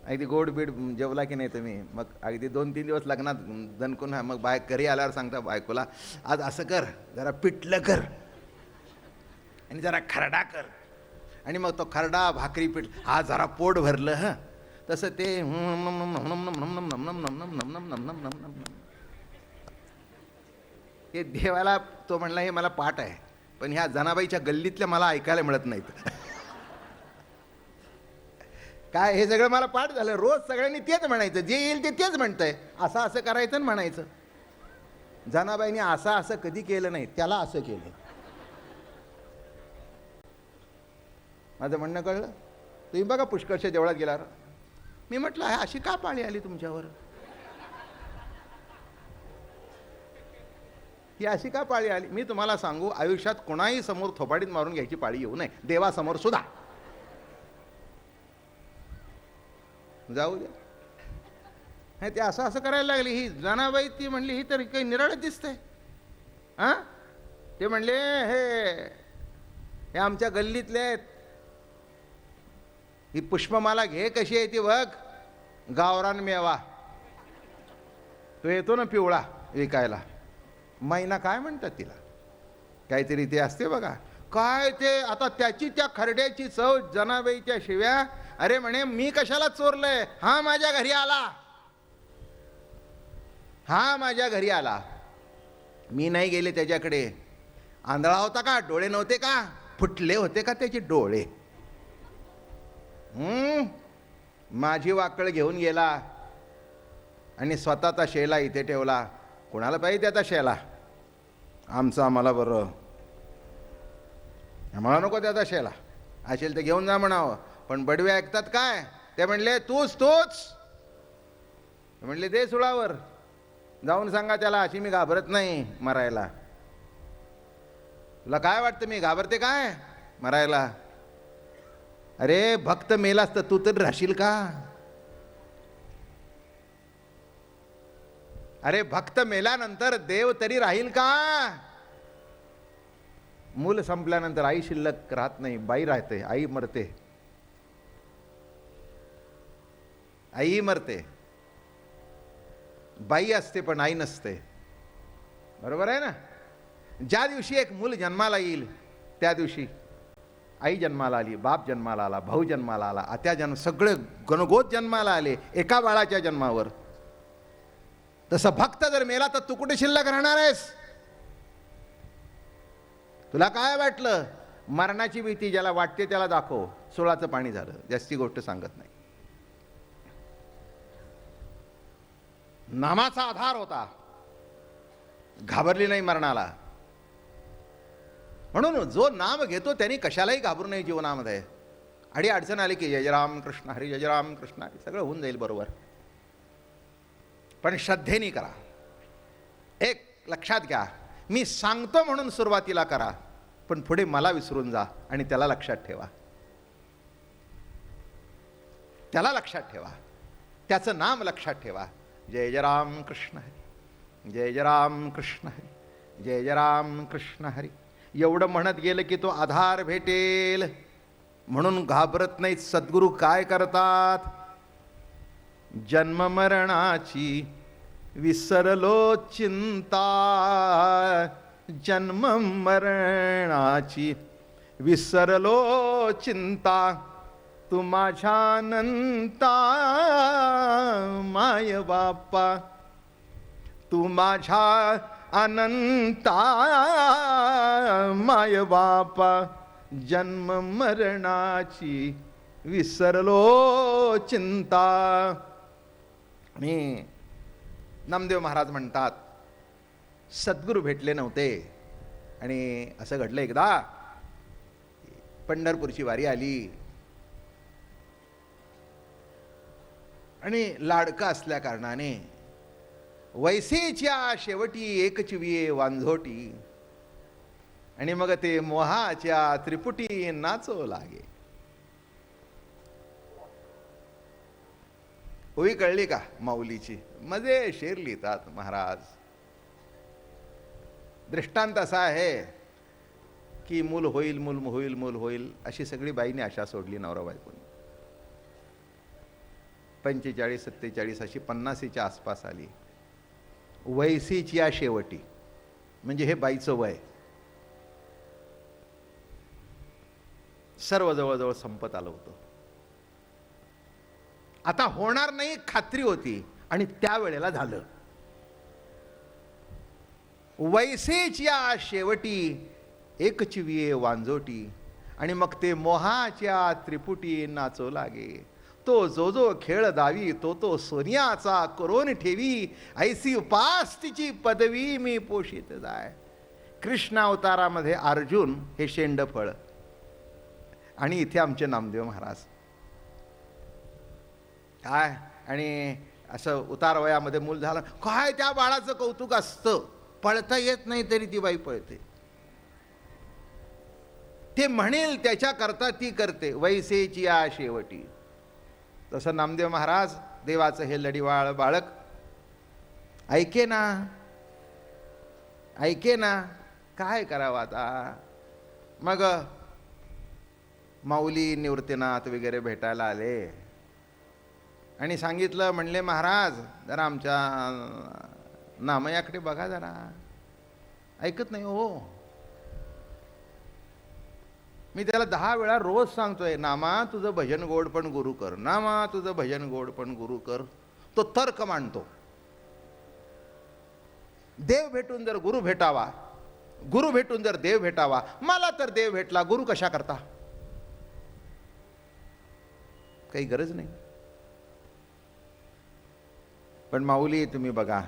Speaker 2: अगदी गोड बीड जेवला की नाही तुम्ही, मग अगदी 2-3 दिवस लग्नात दणकून, मग घरी आल्यावर सांगता बायकोला आज असं कर, जरा पिठलं कर आणि जरा खरडा कर. आणि मग तो खरडा भाकरी पीठ, हा जरा पोट भरलं. हं तसं ते हे देवाला तो म्हणला हे मला पाठ आहे, पण ह्या जनाबाईच्या गल्लीतल्या मला ऐकायला मिळत नाहीत. काय हे सगळं मला पाठ झालं. रोज सगळ्यांनी तेच म्हणायचं, जे येईल ते तेच म्हणतंय. असं असं करायचं आणि म्हणायचं. जनाबाईने असं असं कधी केलं नाही, त्याला असं केलं. माझं म्हणणं कळलं? तुम्ही बघा पुष्कळच्या देवळात गेल्यावर मी म्हटलं आहे अशी का पाळी आली तुमच्यावर, ही अशी का पाळी आली? मी तुम्हाला सांगू, आयुष्यात कोणाही समोर थोपाडीत मारून घ्यायची पाळी येऊ नये, देवासमोर सुद्धा. जाऊ द्या. हे ते असं असं करायला लागली ही जनाबाई. ती म्हणली ही तर काही निराळच दिसतंय. हां ते म्हणले हे आमच्या गल्लीतले आहेत, ही पुष्पमाला घे कशी आहे ती बघ, गावरान मेवा तो येतो ना पिवळा विकायला, मैना काय म्हणतात तिला, काहीतरी ते असते बघा. काय ते आता त्याची त्या खरड्याची चव, जनाबाईच्या शिव्या. अरे म्हणे मी कशाला चोरलंय, हा माझ्या घरी आला, हा माझ्या घरी आला, मी नाही गेले त्याच्याकडे. आंधळा होता का? डोळे नव्हते का? फुटले होते का त्याचे डोळे? माझी वाकळ घेऊन गेला आणि स्वतःचा शेला इथे ठेवला. कोणाला पाहिजे त्याचा शेला? आमचा आम्हाला बरं, आम्हाला नको त्याचा शेला. असेल तर घेऊन जा म्हणावं. पण बडवे ऐकतात काय? ते म्हणले तूच म्हणले दे सुळावर, जाऊन सांगा त्याला अशी मी घाबरत नाही मरायला. तुला काय वाटतं मी घाबरते काय मरायला? अरे भक्त मेलास तर तू तरी राहशील का? अरे भक्त मेल्यानंतर देव तरी राहील का? मूल संपल्यानंतर आई शिल्लक राहत नाही, बाई राहते, आई मरते. आई मरते, बाई असते पण आई नसते. बरोबर आहे ना? ज्या दिवशी एक मूल जन्माला येईल त्या दिवशी आई जन्माला आली, बाप जन्माला आला, भाऊ जन्माला आला, आत्या जन्म, सगळे गणगोत जन्माला आले एका बाळाच्या जन्मावर. तसं भक्त जर मेला तर तू कुठे शिल्लक राहणार आहेस? तुला काय वाटलं? मरणाची भीती ज्याला वाटते त्याला दाखव. सोळाचं पाणी झालं, जास्ती गोष्ट सांगत नाही. नामाचा आधार होता, घाबरली नाही मरणाला. म्हणून जो नाम घेतो त्यांनी कशालाही घाबरू नये जीवनामध्ये. आणि अडचण आली की जय राम कृष्ण हरी, जय राम कृष्ण हरी, सगळं होऊन जाईल बरोबर. पण श्रद्धेने करा. एक लक्षात घ्या, मी सांगतो म्हणून सुरुवातीला करा, पण पुढे मला विसरून जा आणि त्याला लक्षात ठेवा. त्याला लक्षात ठेवा, त्याचं नाम लक्षात ठेवा. जय जय राम कृष्ण हरी, जय जय राम कृष्ण हरी, जय जय राम कृष्ण हरी. एवढं म्हणत गेलं की तो आधार भेटेल. म्हणून घाबरत नाहीत. सद्गुरू काय करतात? जन्म मरणाची विसरलो चिंता, जन्म मरणाची विसरलो चिंता, तू माझ्यानंता माय बाप्पा, तू माझ्या अनंता माय बापा, जन्म मरणाची विसरलो चिंता. आणि नामदेव महाराज म्हणतात सद्गुरू भेटले नव्हते. आणि असं घडलं एकदा, पंढरपूरची वारी आली आणि लाडका असल्या कारणाने वैसेच्या शेवटी एकचिविये वांझोटी, आणि मग ते मोहाच्या त्रिपुटी नाचो लागे. होई कळली का माऊलीची? मजेशीर लिहितात महाराज. दृष्टांत असा आहे की मूल होईल, मूल होईल, मूल होईल अशी सगळी बाईने आशा सोडली नवरा बायकोनी. 45, 47 अशी 50च्या आसपास आली. वयसीची या शेवटी, म्हणजे हे बाईचं वय सर्व जवळजवळ संपत आलं होतं. आता होणार नाही खात्री होती, आणि त्यावेळेला झालं. वैसेच्या शेवटी एकचिविये वांजोटी, आणि मग ते मोहाच्या त्रिपुटी नाचो लागे. तो जो जो खेळ दावी, तो तो सोनियाचा करोन ठेवी, ऐसी उपास तिची पदवी मी पोषित जाय. कृष्ण अवतारामध्ये अर्जुन हे शेंडफळ, आणि इथे आमचे नामदेव महाराज काय. आणि असं उतार वयामध्ये मूल झालं काय, त्या बाळाचं कौतुक असतं. पळता येत नाही तरी ती बाई पळते. ते म्हणेल त्याच्याकरता ती करते. वैसेची या शेवटी. तसं नामदेव महाराज देवाचं हे लढीवाळ बाळक ऐके ना, ऐके ना, काय करावं आता. मग माऊली निवृत्तीनाथ वगैरे भेटायला आले आणि सांगितलं, म्हणले महाराज जरा आमच्या नामयाकडे बघा जरा. ऐकत नाही हो. मी त्याला 10 वेळा रोज सांगतोय, नामा तुझं भजन गोड पण गुरु कर, नामा तुझं भजन गोड पण गुरु कर. तो तर्क मांडतो. देव भेटून जर गुरु भेटावा, गुरु भेटून जर देव भेटावा. मला तर देव भेटला, गुरु कशा करता? काही गरज नाही. पण माऊली तुम्ही बघा,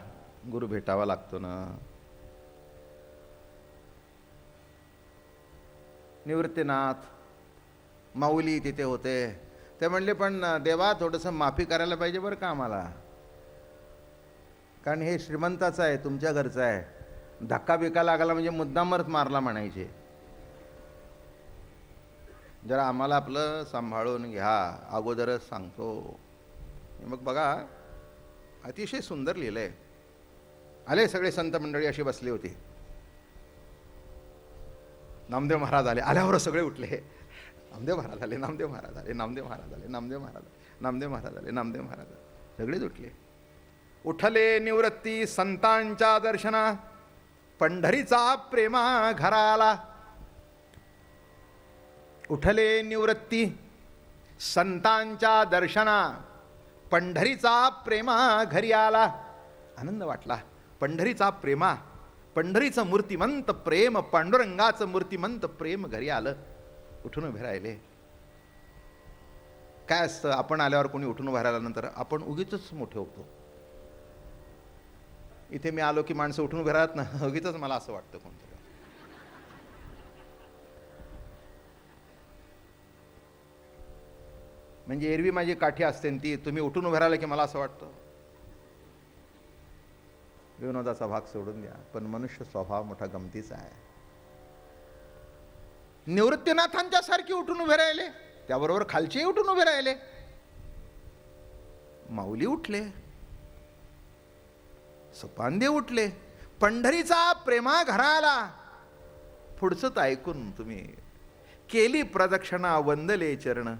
Speaker 2: गुरु भेटावा लागतो ना. निवृत्तीनाथ माऊली तिथे होते. ते म्हणले, पण देवा थोडंसं माफी करायला पाहिजे बरं का आम्हाला, कारण हे श्रीमंताचं आहे, तुमच्या घरचं आहे. धक्का बिक्का लागला म्हणजे मुद्दामच मारला म्हणायचे. जरा आम्हाला आपलं सांभाळून घ्या, अगोदरच सांगतो. मग बघा, अतिशय सुंदर लिहिलं आहे. आले सगळे संत मंडळी अशी बसली होती. नामदेव महाराज आले. आल्यावर सगळे उठले. नामदेव महाराज आले, नामदेव महाराज आले, नामदेव महाराज आले, नामदेव महाराज आले, नामदेव महाराज आले, नामदेव महाराज आले. सगळेच उठले. उठले निवृत्ती संतांच्या दर्शना, पंढरीचा प्रेमा घराला. उठले निवृत्ती संतांच्या दर्शना, पंढरीचा प्रेमा घरी आला. आनंद वाटला. पंढरीचा प्रेमा, पंढरीचं मूर्तिमंत प्रेम, पांडुरंगाचं मूर्तिमंत प्रेम घरी आलं. उठून उभे राहिले. काय असतं, आपण आल्यावर कोणी उठून उभे राहिल्यानंतर आपण उगीच मोठे होतो. इथे मी आलो की माणसं उठून उभे राहत ना, उगीच मला असं वाटतं कोणतरी. म्हणजे एरवी माझी काठी असते ती, तुम्ही उठून उभे राहिले की मला असं वाटतं. विनोदाचा भाग सोडून द्या, पण मनुष्य स्वभाव मोठा गमतीचा आहे. निवृत्तीनाथांच्या सारखे उठून उभे राहिले, त्याबरोबर खालचे उठून उभे राहिले. माऊली उठले, सपांदे उठले. पंढरीचा प्रेमा घराला. पुढचं ऐकून तुम्ही. केली प्रदक्षिणा वंदले चरण,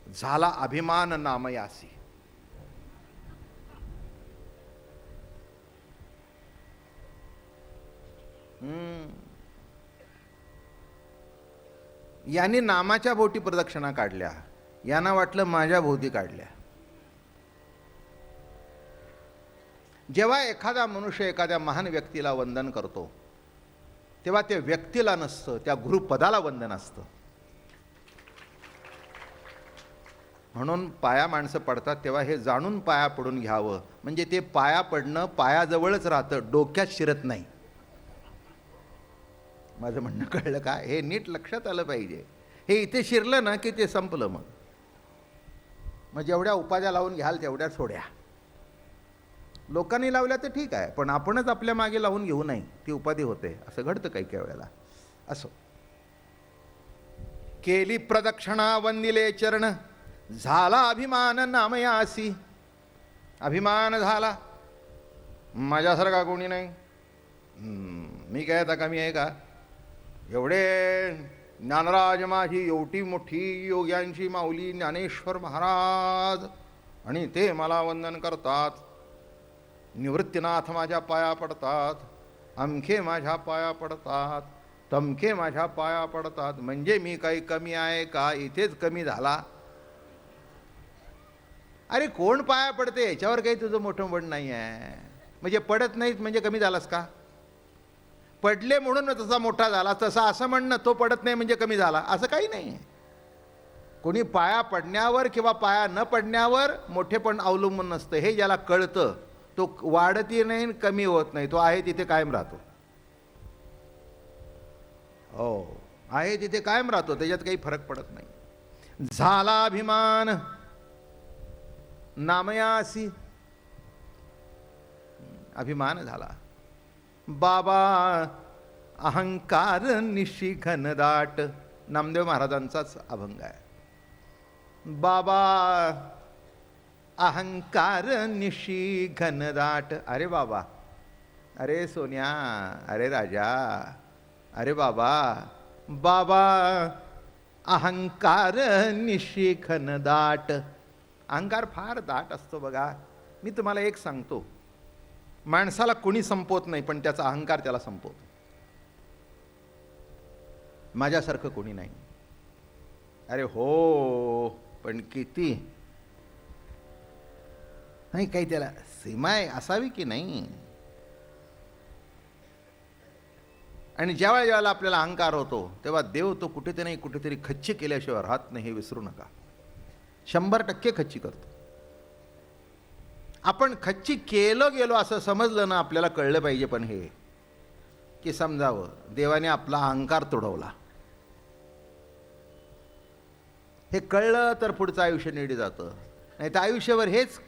Speaker 2: झाला अभिमान नामयासी. यांनी नामाच्या भोवती प्रदक्षिणा काढल्या, यांना वाटलं माझ्या भोवती काढल्या. जेव्हा एखादा मनुष्य एखाद्या महान व्यक्तीला वंदन करतो, तेव्हा त्या व्यक्तीला नसतं, त्या गुरुपदाला वंदन असतं. म्हणून पाया माणसं पडतात तेव्हा हे जाणून पाया पडून घ्यावं. म्हणजे ते पाया पडणं पायाजवळच राहतं, डोक्यात शिरत नाही. माझं म्हणणं कळलं का? हे नीट लक्षात आलं पाहिजे. हे इथे शिरलं ना की ते संपलं. मग जेवढ्या उपाध्या लावून घ्याल तेवढ्या सोड्या. लोकांनी लावल्या तर ठीक आहे, पण आपणच आपल्या मागे लावून घेऊ नये, ती उपाधी होते. असं घडतं काही काही वेळेला. असो, केली प्रदक्षिणा वंदिले चरण, झाला अभिमान नामयासी. अभिमान झाला, माझ्यासारखा कोणी नाही, मी काय आता कमी आहे का? एवढे ज्ञानराज माझी एवढी मोठी योग्यांची माऊली ज्ञानेश्वर महाराज, आणि ते मला वंदन करतात. निवृत्तीनाथ माझ्या पाया पडतात, अमखे माझ्या पाया पडतात, तमखे माझ्या पाया पडतात. म्हणजे मी काही कमी आहे का? इथेच कमी झाला. अरे कोण पाया पडते याच्यावर काही तुझं मोठं वड नाही आहे. म्हणजे पडत नाहीत म्हणजे कमी झालास का? पडले म्हणून तसा मोठा झाला, तसा असं म्हणणं तो पडत नाही म्हणजे कमी झाला, असं काही नाही. कोणी पाया पडण्यावर किंवा पाया न पडण्यावर मोठेपण अवलंबून नसतं. हे ज्याला कळतं तो वाढतही नाही, कमी होत नाही, तो आहे तिथे कायम राहतो. हो, आहे तिथे कायम राहतो, त्याच्यात काही फरक पडत नाही. झाला अभिमान नामयासी. अभिमान झाला. बाबा अहंकार निशी घनदाट. नामदेव महाराजांचाच अभंग आहे. बाबा अहंकार निशी घनदाट. अरे बाबा, अरे सोन्या, अरे राजा, अरे बाबा. बाबा अहंकार निशी घनदाट. अहंकार फार दाट असतो बघा. मी तुम्हाला एक सांगतो, माणसाला कोणी संपवत नाही, पण त्याचा अहंकार त्याला संपवतो. माझ्यासारखं कोणी नाही. अरे हो, पण किती नाही, काही त्याला सीमा असावी की नाही. आणि ज्यावेळेला आपल्याला अहंकार होतो तेव्हा देव तो कुठेतरी खच्ची केल्याशिवाय राहत नाही, हे विसरू नका. 100% खच्ची करतो. आपण खच्ची गेलो असं समजलं ना, आपल्याला कळलं पाहिजे. पण हे की समजावं, देवाने आपला अहंकार तुडवला. हे कळलं तर पुढचं आयुष्य नीट जातं. नाही तर आयुष्यभर हेच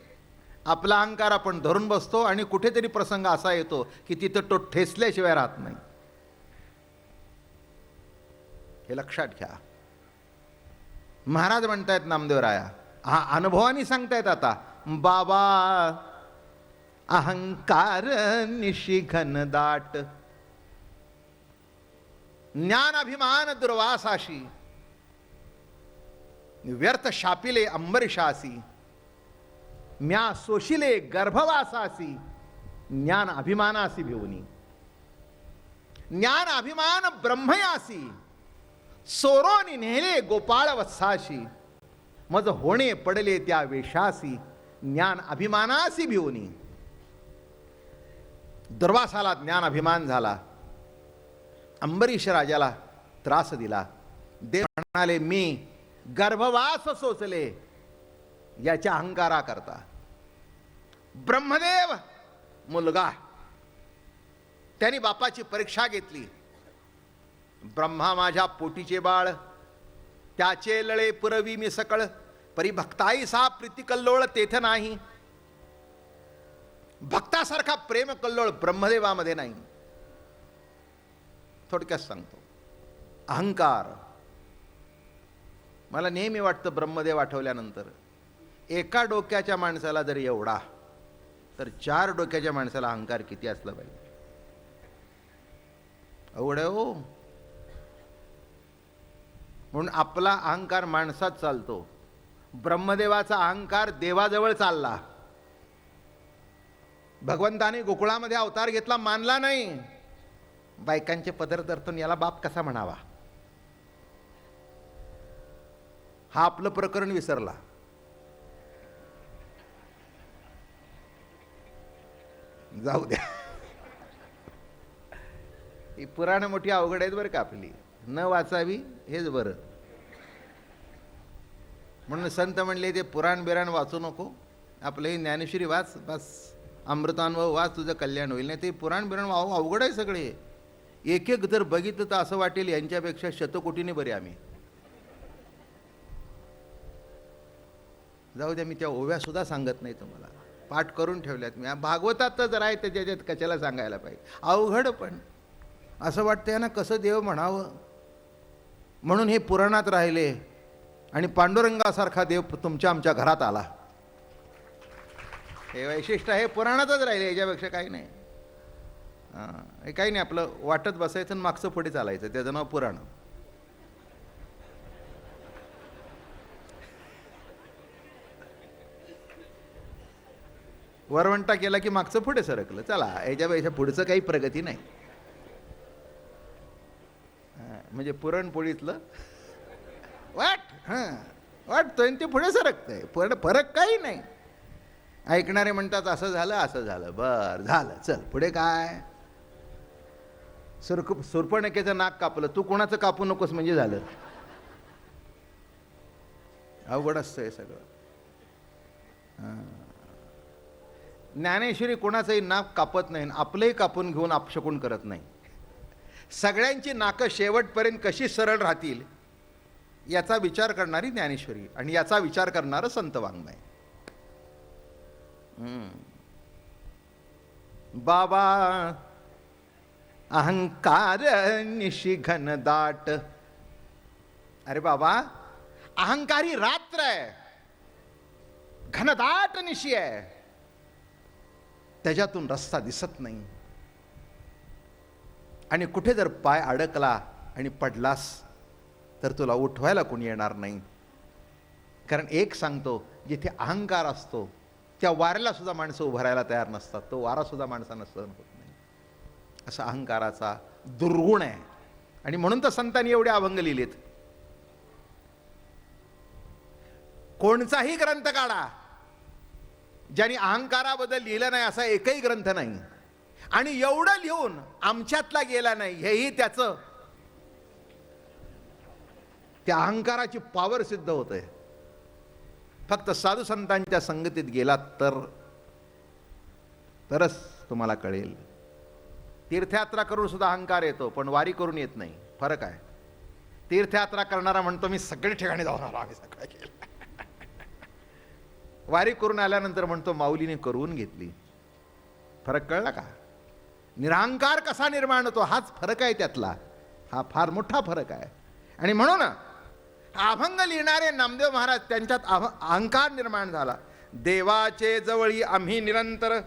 Speaker 2: आपला अहंकार आपण धरून बसतो आणि कुठेतरी प्रसंग असा येतो की तिथं तो ठेसल्याशिवाय राहत नाही. हे लक्षात घ्या. महाराज म्हणतायत नामदेवराया, हा अनुभवानी सांगतायत आता, बाबा अहंकार निशी घनदाट, ज्ञान अभिमान दुर्वासाशी, व्यर्थ शापिले अंबरीशासी, म्या सोशिले गर्भवासासी, ज्ञान अभिमानासी भिवनी, ज्ञान अभिमान ब्रह्मयासी, सोरोनी नेले गोपाळ वत्साशी, मज होणे पडले त्या वेशासी, ज्ञान अभिमानासी भिवनी. दुर्वासाला ज्ञान अभिमान झाला, अंबरीश राजाला त्रास दिला. देव म्हणाले, मी गर्भवास सोचले याच्या अहंकारा करता. ब्रह्मदेव मुलगा, त्यांनी बापाची परीक्षा घेतली. ब्रह्मा माझ्या पोटीचे बाळ, त्याचे लळे पुरवी मी सकळ, परी भक्ताई सा प्रीती कल्लोळ तेथ नाही. भक्तासारखा प्रेम कल्लोळ ब्रह्मदेवामध्ये नाही. थोडक्यात सांगतो, अहंकार. मला नेहमी वाटतं ब्रह्मदेव आठवल्यानंतर, एका डोक्याच्या माणसाला जर एवढा, तर 4 डोक्याच्या माणसाला अहंकार किती असला पाहिजे. अवघड आहे हो. म्हणून आपला अहंकार माणसात चालतो, ब्रह्मदेवाचा अहंकार देवाजवळ चालला. भगवंताने गोकुळामध्ये अवतार घेतला, मानला नाही. बायकांचे पदर धरतून याला बाप कसा म्हणावा, हा आपलं प्रकरण विसरला. जाऊ द्या, ही पुराण मोठी अवघड आहेत बरं का आपली, न वाचावी हेच बरं. म्हणून संत म्हणले, ते पुराण बिराण वाचू नको, आपलं हे ज्ञानेश्वरी वाच, बस अमृतानुभव वाच, तुझं कल्याण होईल. नाही ते पुराण बिराण अवघड आहे सगळे. एक एक जर बघितलं तर असं वाटेल यांच्यापेक्षा शतकोटीने बरे आम्ही. जाऊ द्या, मी त्या ओव्या सुद्धा सांगत नाही तुम्हाला, पाठ करून ठेवल्यात मी. भागवतात तर जरा आहे, त्याच्यात कशाला सांगायला पाहिजे. अवघड, पण असं वाटतं ना कसं देव म्हणावं. म्हणून हे पुराणात राहिले आणि पांडुरंगासारखा देव तुमच्या आमच्या घरात आला. हे वैशिष्ट्य हे पुराणातच राहिले, याच्यापेक्षा काही नाही. हे काही नाही, आपलं वाटत बसायचं आणि मागचं पुढे चालायचं, त्याचं नाव पुराण. वरवंटा केला की मागचं पुढे सरकलं, चला याच्यापेक्षा पुढचं काही प्रगती नाही. म्हणजे पुरणपोळीतलं वाटतोय ते पुढे सरकतंय, फरक काही नाही. ऐकणारे म्हणतात असं झालं असं झालं, बर झालं, चल पुढे काय. सुरपणकेचं नाक कापलं, तू कोणाचं कापू नकोस म्हणजे झालं. अवघड असतं हे सगळं. ज्ञानेश्वरी कोणाचंही नाक कापत नाही, आपलंही कापून घेऊन अपशकुन करत नाही. सगळ्यांची नाकं शेवटपर्यंत कशी सरळ राहतील याचा विचार करणारी ज्ञानेश्वरी, आणि याचा विचार करणारं संत वाङ्मय. बाबा अहंकार निशी घनदाट. अरे बाबा, अहंकारी रात्र आहे, घनदाट निशी आहे, त्याच्यातून रस्ता दिसत नाही. आणि कुठे जर पाय अडकला आणि पडलास तर तुला उठवायला कोणी येणार नाही. कारण एक सांगतो, जिथे अहंकार असतो त्या वाऱ्याला सुद्धा माणसं उभं राहायला तयार नसतात, तो वारा सुद्धा माणसांना सहन होत नाही. असा अहंकाराचा दुर्गुण आहे. आणि म्हणून तर संतांनी एवढे अभंग लिहिलेत. कोणताही ग्रंथ काढा ज्यांनी अहंकाराबद्दल लिहिलं नाही असा एकही ग्रंथ नाही. आणि एवढं लिहून आमच्यातला गेला नाही, हेही त्याचं त्या अहंकाराची पॉवर सिद्ध होते. फक्त साधू संतांच्या संगतीत गेलात तरच तुम्हाला कळेल. तीर्थयात्रा करून सुद्धा अहंकार येतो, पण वारी करून येत नाही. फरक आहे. तीर्थयात्रा करणारा म्हणतो मी सगळे ठिकाणी जाऊन आलो, आम्ही सगळं केलं. वारी करून आल्यानंतर म्हणतो माऊलीने करून घेतली. फरक कळला का? निरहंकार कसा निर्माण होतो हाच फरक आहे त्यातला. हा फार मोठा फरक आहे. आणि म्हणून अभंग लिहिणारे नामदेव महाराज त्यांच्यात अहंकार निर्माण झाला. देवाचे जवळी आम्ही निरंतर,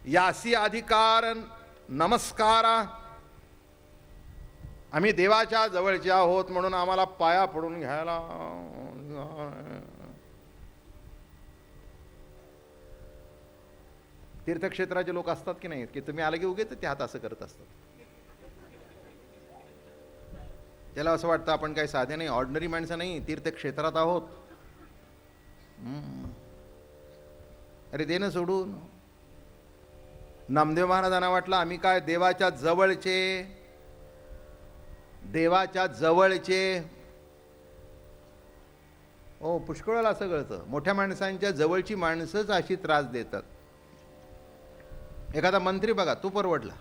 Speaker 2: यासी अधिकार नमस्कारा. आम्ही देवाच्या जवळचे आहोत म्हणून आम्हाला पाया पडून घ्यायला. तीर्थक्षेत्राचे लोक असतात की नाही, की तुम्ही आले की उगेच ते हात असं करत असतात. त्याला असं वाटतं आपण काही साधे नाही, ऑर्डिनरी माणसं नाही, तीर्थक्षेत्रात आहोत. अरे दे ना सोडून. नामदेव महाराजांना वाटलं आम्ही काय देवाच्या जवळचे, देवाच्या जवळचे. ओ पुष्कळाला असं कळतं, मोठ्या माणसांच्या जवळची माणसंच अशी त्रास देतात. एखादा मंत्री बघा, तो परवडला,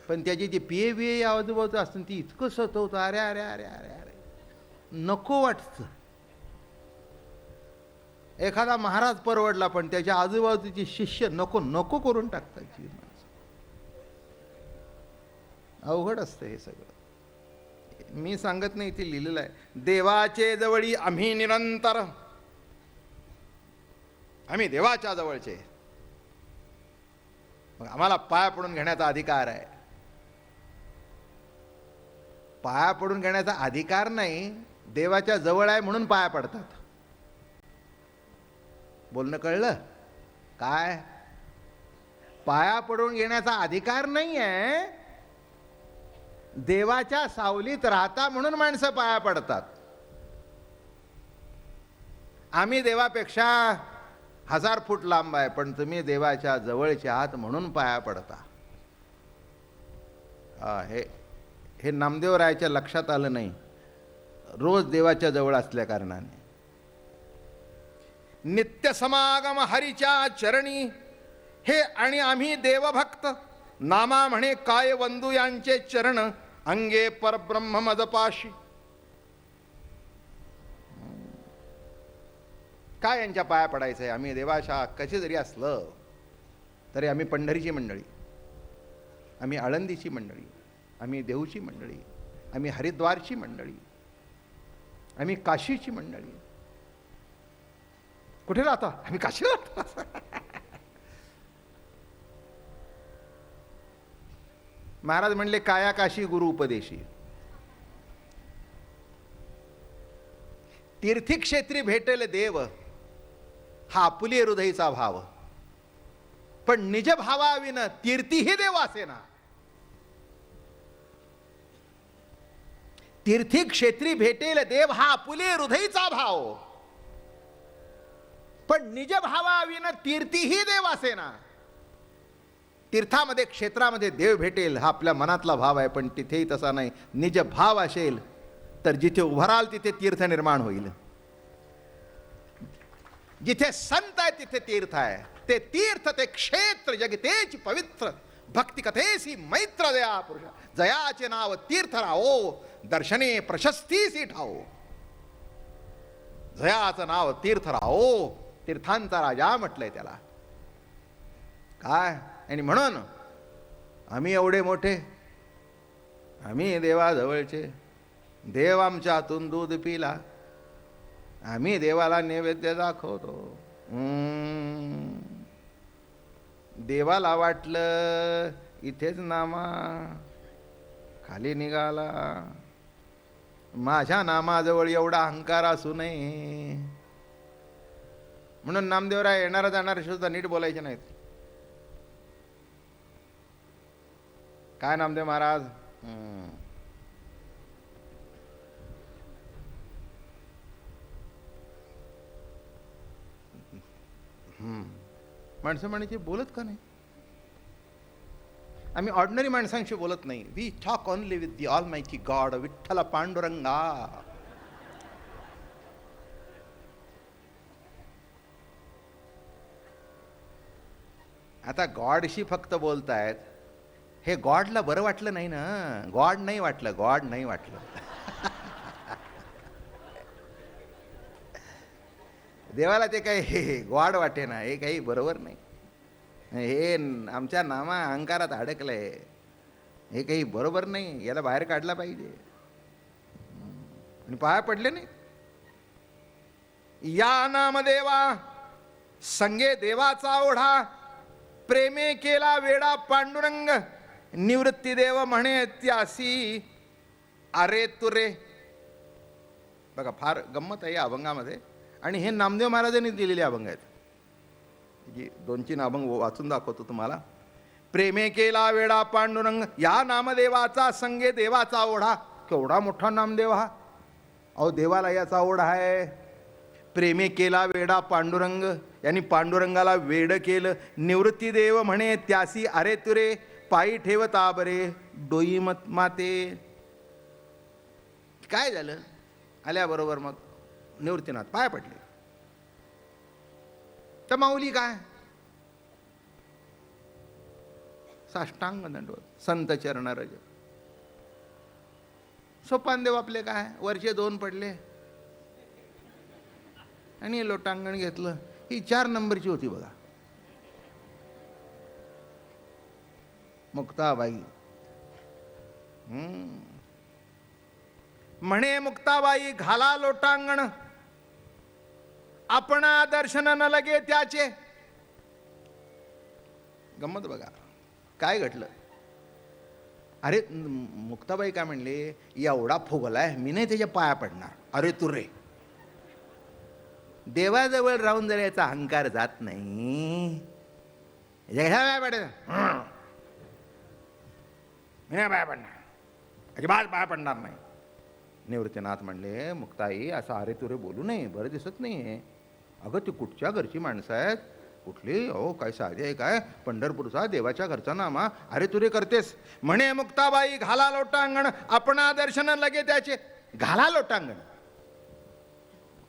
Speaker 2: पण त्याची जी पिये बिये आजूबाजूचं असतं ती इतकं सतवतं. अरे अरे अरे अरे अरे नको वाटतं. एखादा महाराज परवडला, पण त्याच्या आजूबाजूची शिष्य नको नको करून टाकतात. अवघड असतं हे सगळं. मी सांगत नाही, ते लिहिलेलं आहे. देवाचे जवळी आम्ही निरंतर, आम्ही देवाच्या जवळचे, मग आम्हाला पाया पडून घेण्याचा अधिकार आहे. पाया पडून घेण्याचा अधिकार नाही, देवाच्या जवळ आहे म्हणून पाया पडतात. बोलणं कळलं काय? पाया पडून घेण्याचा अधिकार नाही आहे, देवाच्या सावलीत राहता म्हणून माणसं पाया पडतात. आम्ही देवापेक्षा 1000 फूट लांब आहे, पण तुम्ही देवाच्या जवळचे आहात म्हणून पाया पडता. हे नामदेवरायाच्या लक्षात आलं नाही, रोज देवाच्या जवळ असल्या कारणाने. नित्य समागम हरीच्या चरणी, हे आणि आम्ही देवभक्त, नामा म्हणे काय वंदू यांचे चरण, अंगे परब्रह्म मदपाशी. काय यांच्या पाया पडायचंय? आम्ही देवाशा कसे जरी असलं तरी आम्ही पंढरीची मंडळी, आम्ही आळंदीची मंडळी, आम्ही देहूची मंडळी, आम्ही हरिद्वारची मंडळी, आम्ही काशीची मंडळी. कुठे राहता? आम्ही काशीला राहतो. महाराज म्हणले काया काशी गुरु उपदेशी. तीर्थीक्षेत्री भेटेल देव हा आपुली हृदयचा भाव, पण निज भावाविन तीर्थीही देव असेना. तीर्थीक्षेत्री भेटेल देव हा आपुले हृदयचा भाव, पण निज भावाविन तीर्थीही देव असेना. तीर्थामध्ये क्षेत्रामध्ये देव भेटेल हा आपल्या मनातला भाव आहे, पण तिथेही तसा नाही. निज भाव असेल तर जिथे उभाराल तिथे तीर्थ निर्माण होईल. जिथे संत आहे तिथे तीर्थ आहे. ते तीर्थ ते क्षेत्र जगतेची पवित्र, भक्ती कथेसी मैत्र दया पुरुष, जयाचे नाव तीर्थ राहो, दर्शने प्रशस्तीसी ठाओ. जयाचं नाव तीर्थ राहो, तीर्थांचा राजा म्हटलंय त्याला. काय? आणि म्हणून आम्ही एवढे मोठे, आम्ही देवाजवळचे, देव आमच्या हातून दूध पिला, आम्ही देवाला नैवेद्य दाखवतो. देवाला वाटलं इथेच नामा खाली निघाला, माझ्या नामाजवळ एवढा अहंकार असू नये. म्हणून नामदेवराय येणारा जाणारे सुद्धा नीट बोलायचे नाहीत. काय नामदेव महाराज? माणसं म्हणायची बोलत का नाही? आम्ही ऑर्डिनरी माणसांशी बोलत नाही. We talk only with the almighty God, Vitthal Panduranga. आता गॉडशी फक्त बोलतायत, हे गॉडला बरं वाटलं नाही ना. गॉड नाही वाटलं, गॉड नाही वाटलं. देवाला ते काही गॉड वाटे ना, हे काही बरोबर नाही. हे आमच्या नामा अहंकारात अडकलंय, हे काही बरोबर नाही, याला बाहेर काढला पाहिजे. आणि पाया पडले नाही. या नामदेवा संगे देवाचा ओढा, प्रेमे केला वेडा पांडुरंग, निवृत्ती देव म्हणे त्यासी अरे तुरे. बघा फार गंमत आहे या अभंगामध्ये, आणि हे नामदेव महाराजांनी दिलेले अभंग आहेत. जी 2-3 अभंग वाचून दाखवतो तुम्हाला. प्रेमे केला वेडा पांडुरंग, या नामदेवाचा संगे देवाचा ओढा. केवढा मोठा नामदेव हा. अहो देवाला याचा ओढा आहे. प्रेमे केला वेडा पांडुरंग, यांनी पांडुरंगाला वेड केलं. निवृत्ती देव म्हणे त्यासी अरे तुरे, पायी ठेवता बरे डोई मत माते. काय झालं? आल्याबरोबर मग निवृत्तीनाथ पाया पडले. तर माऊली काय? साष्टांग दंडवत संत चरण रज. सोपानदेव आपले काय वरचे 2 पडले आणि लोटांगण घेतलं. ही 4 नंबरची होती बघा. मुक्ताबाई. म्हणे मुक्ताबाई घाला लोटांगण, आपणा दर्शन न लगे त्याचे. गंमत बघा काय घडलं. अरे मुक्ताबाई काय म्हणले, एवढा फुगलाय मी नाही त्याच्या पाया पडणार. अरे तू रे, देवाजवळ राहून जर याचा अहंकार जात नाही, पाया पडेल मी नाही पाया पडणार, अजिबात पाया पडणार नाही. निवृत्तीनाथ म्हणले मुक्ताई असं अरे तुरे बोलू नये, बरं दिसत नाही. अगं ती कुठच्या घरची माणसं आहेत, कुठली? अहो काय साधी आहे काय, पंढरपूरचा देवाच्या घरचा नामा अरे तुरे करतेस. म्हणे मुक्ताबाई घाला लोटांगण, आपणा दर्शन लगे त्याचे. घाला लोटांगण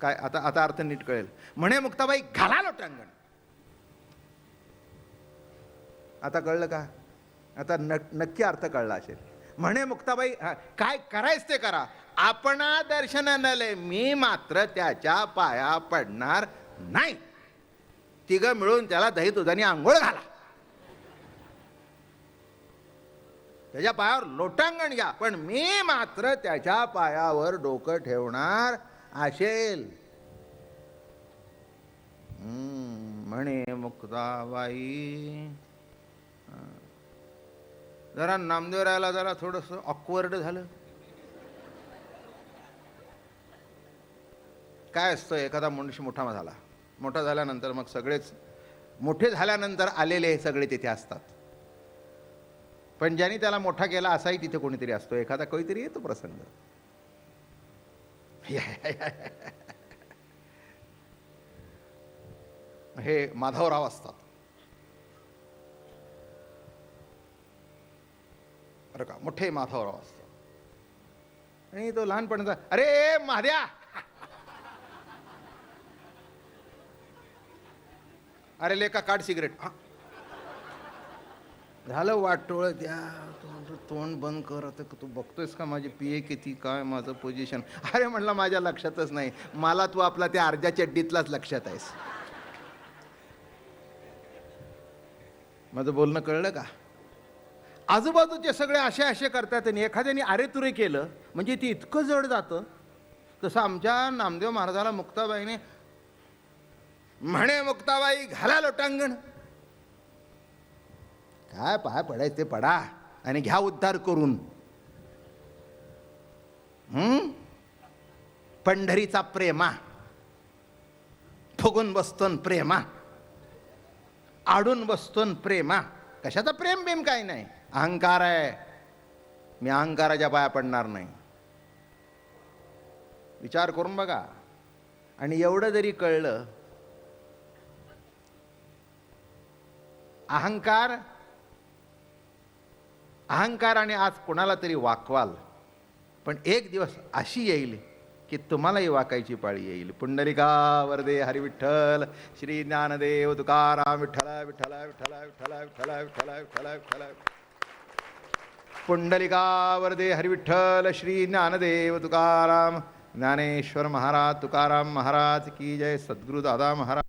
Speaker 2: काय? आता अर्थ नीट कळेल. म्हणे मुक्ताबाई घाला लोटांगण. आता कळलं का? आता नक्की अर्थ कळला असेल. म्हणे मुक्ताबाई काय करायचं ते करा, आपणा दर्शन नले, मी मात्र त्याच्या पाया पडणार नाही. तिघं मिळून त्याला दही दुधाने आंघोळ घाला, त्याच्या पायावर लोटांगण घ्या, पण मी मात्र त्याच्या पायावर डोकं ठेवणार असेल. म्हणे मुक्ताबाई. जरा नामदेवरायाला जरा थोडंसं ऑकवर्ड झालं. काय असतं, एखादा मनुष्य मोठा झाल्यानंतर मग सगळेच मोठे झाल्यानंतर आलेले सगळे तिथे असतात, पण ज्यांनी त्याला मोठा केला असाही तिथे कोणीतरी असतो. एखादा काहीतरी येतो प्रसंग. हे माधवराव असतात बरं का, मोठे माधवराव असतात. आणि तो लहानपणाचा अरे महाद्या, अरे लेका काढ सिगरेट. झालं वाटोळ. त्या तोंड बंद कर. आता तू बघतोयस का माझी पिये किती, काय माझं पोझिशन? अरे म्हणलं माझ्या लक्षातच नाही. मला तू आपला त्या अर्ध्या चड्डीतलाच लक्षात आहेस. माझं बोलणं कळलं का? आजूबाजूचे सगळे असे करतात आणि एखाद्याने अरे तुरे केलं म्हणजे ती इतकं जड जातं. तसं आमच्या नामदेव महाराजाला मुक्ताबाईने म्हणे मुक्ताबाई घाला लोटांगण. काय पाय पडायचं ते पडा आणि घ्या उद्धार करून. पंढरीचा प्रेमा फुगून बसतोन प्रेमा, आडून बसतोन प्रेमा. कशाचा प्रेम बिम काही नाही, अहंकार आहे. मी अहंकाराच्या पाया पडणार नाही. विचार करून बघा. आणि एवढं जरी कळलं, अहंकाराने आज कोणाला तरी वाकवाल, पण एक दिवस अशी येईल की तुम्हालाही वाकायची पाळी येईल. पुंडलिका वरदे हरी विठ्ठल, श्री ज्ञानदेव तुकाराम विठ्ठल विठ्ठल विठ्ठल विठ्ठल विठ्ठल विठ्ठल विठ्ठल विठ्ठल. पुंडलिका वरदे हरी विठ्ठल, श्री ज्ञानदेव तुकाराम ज्ञानेश्वर महाराज तुकाराम महाराज की जय. सद्गुरु दादा महाराज.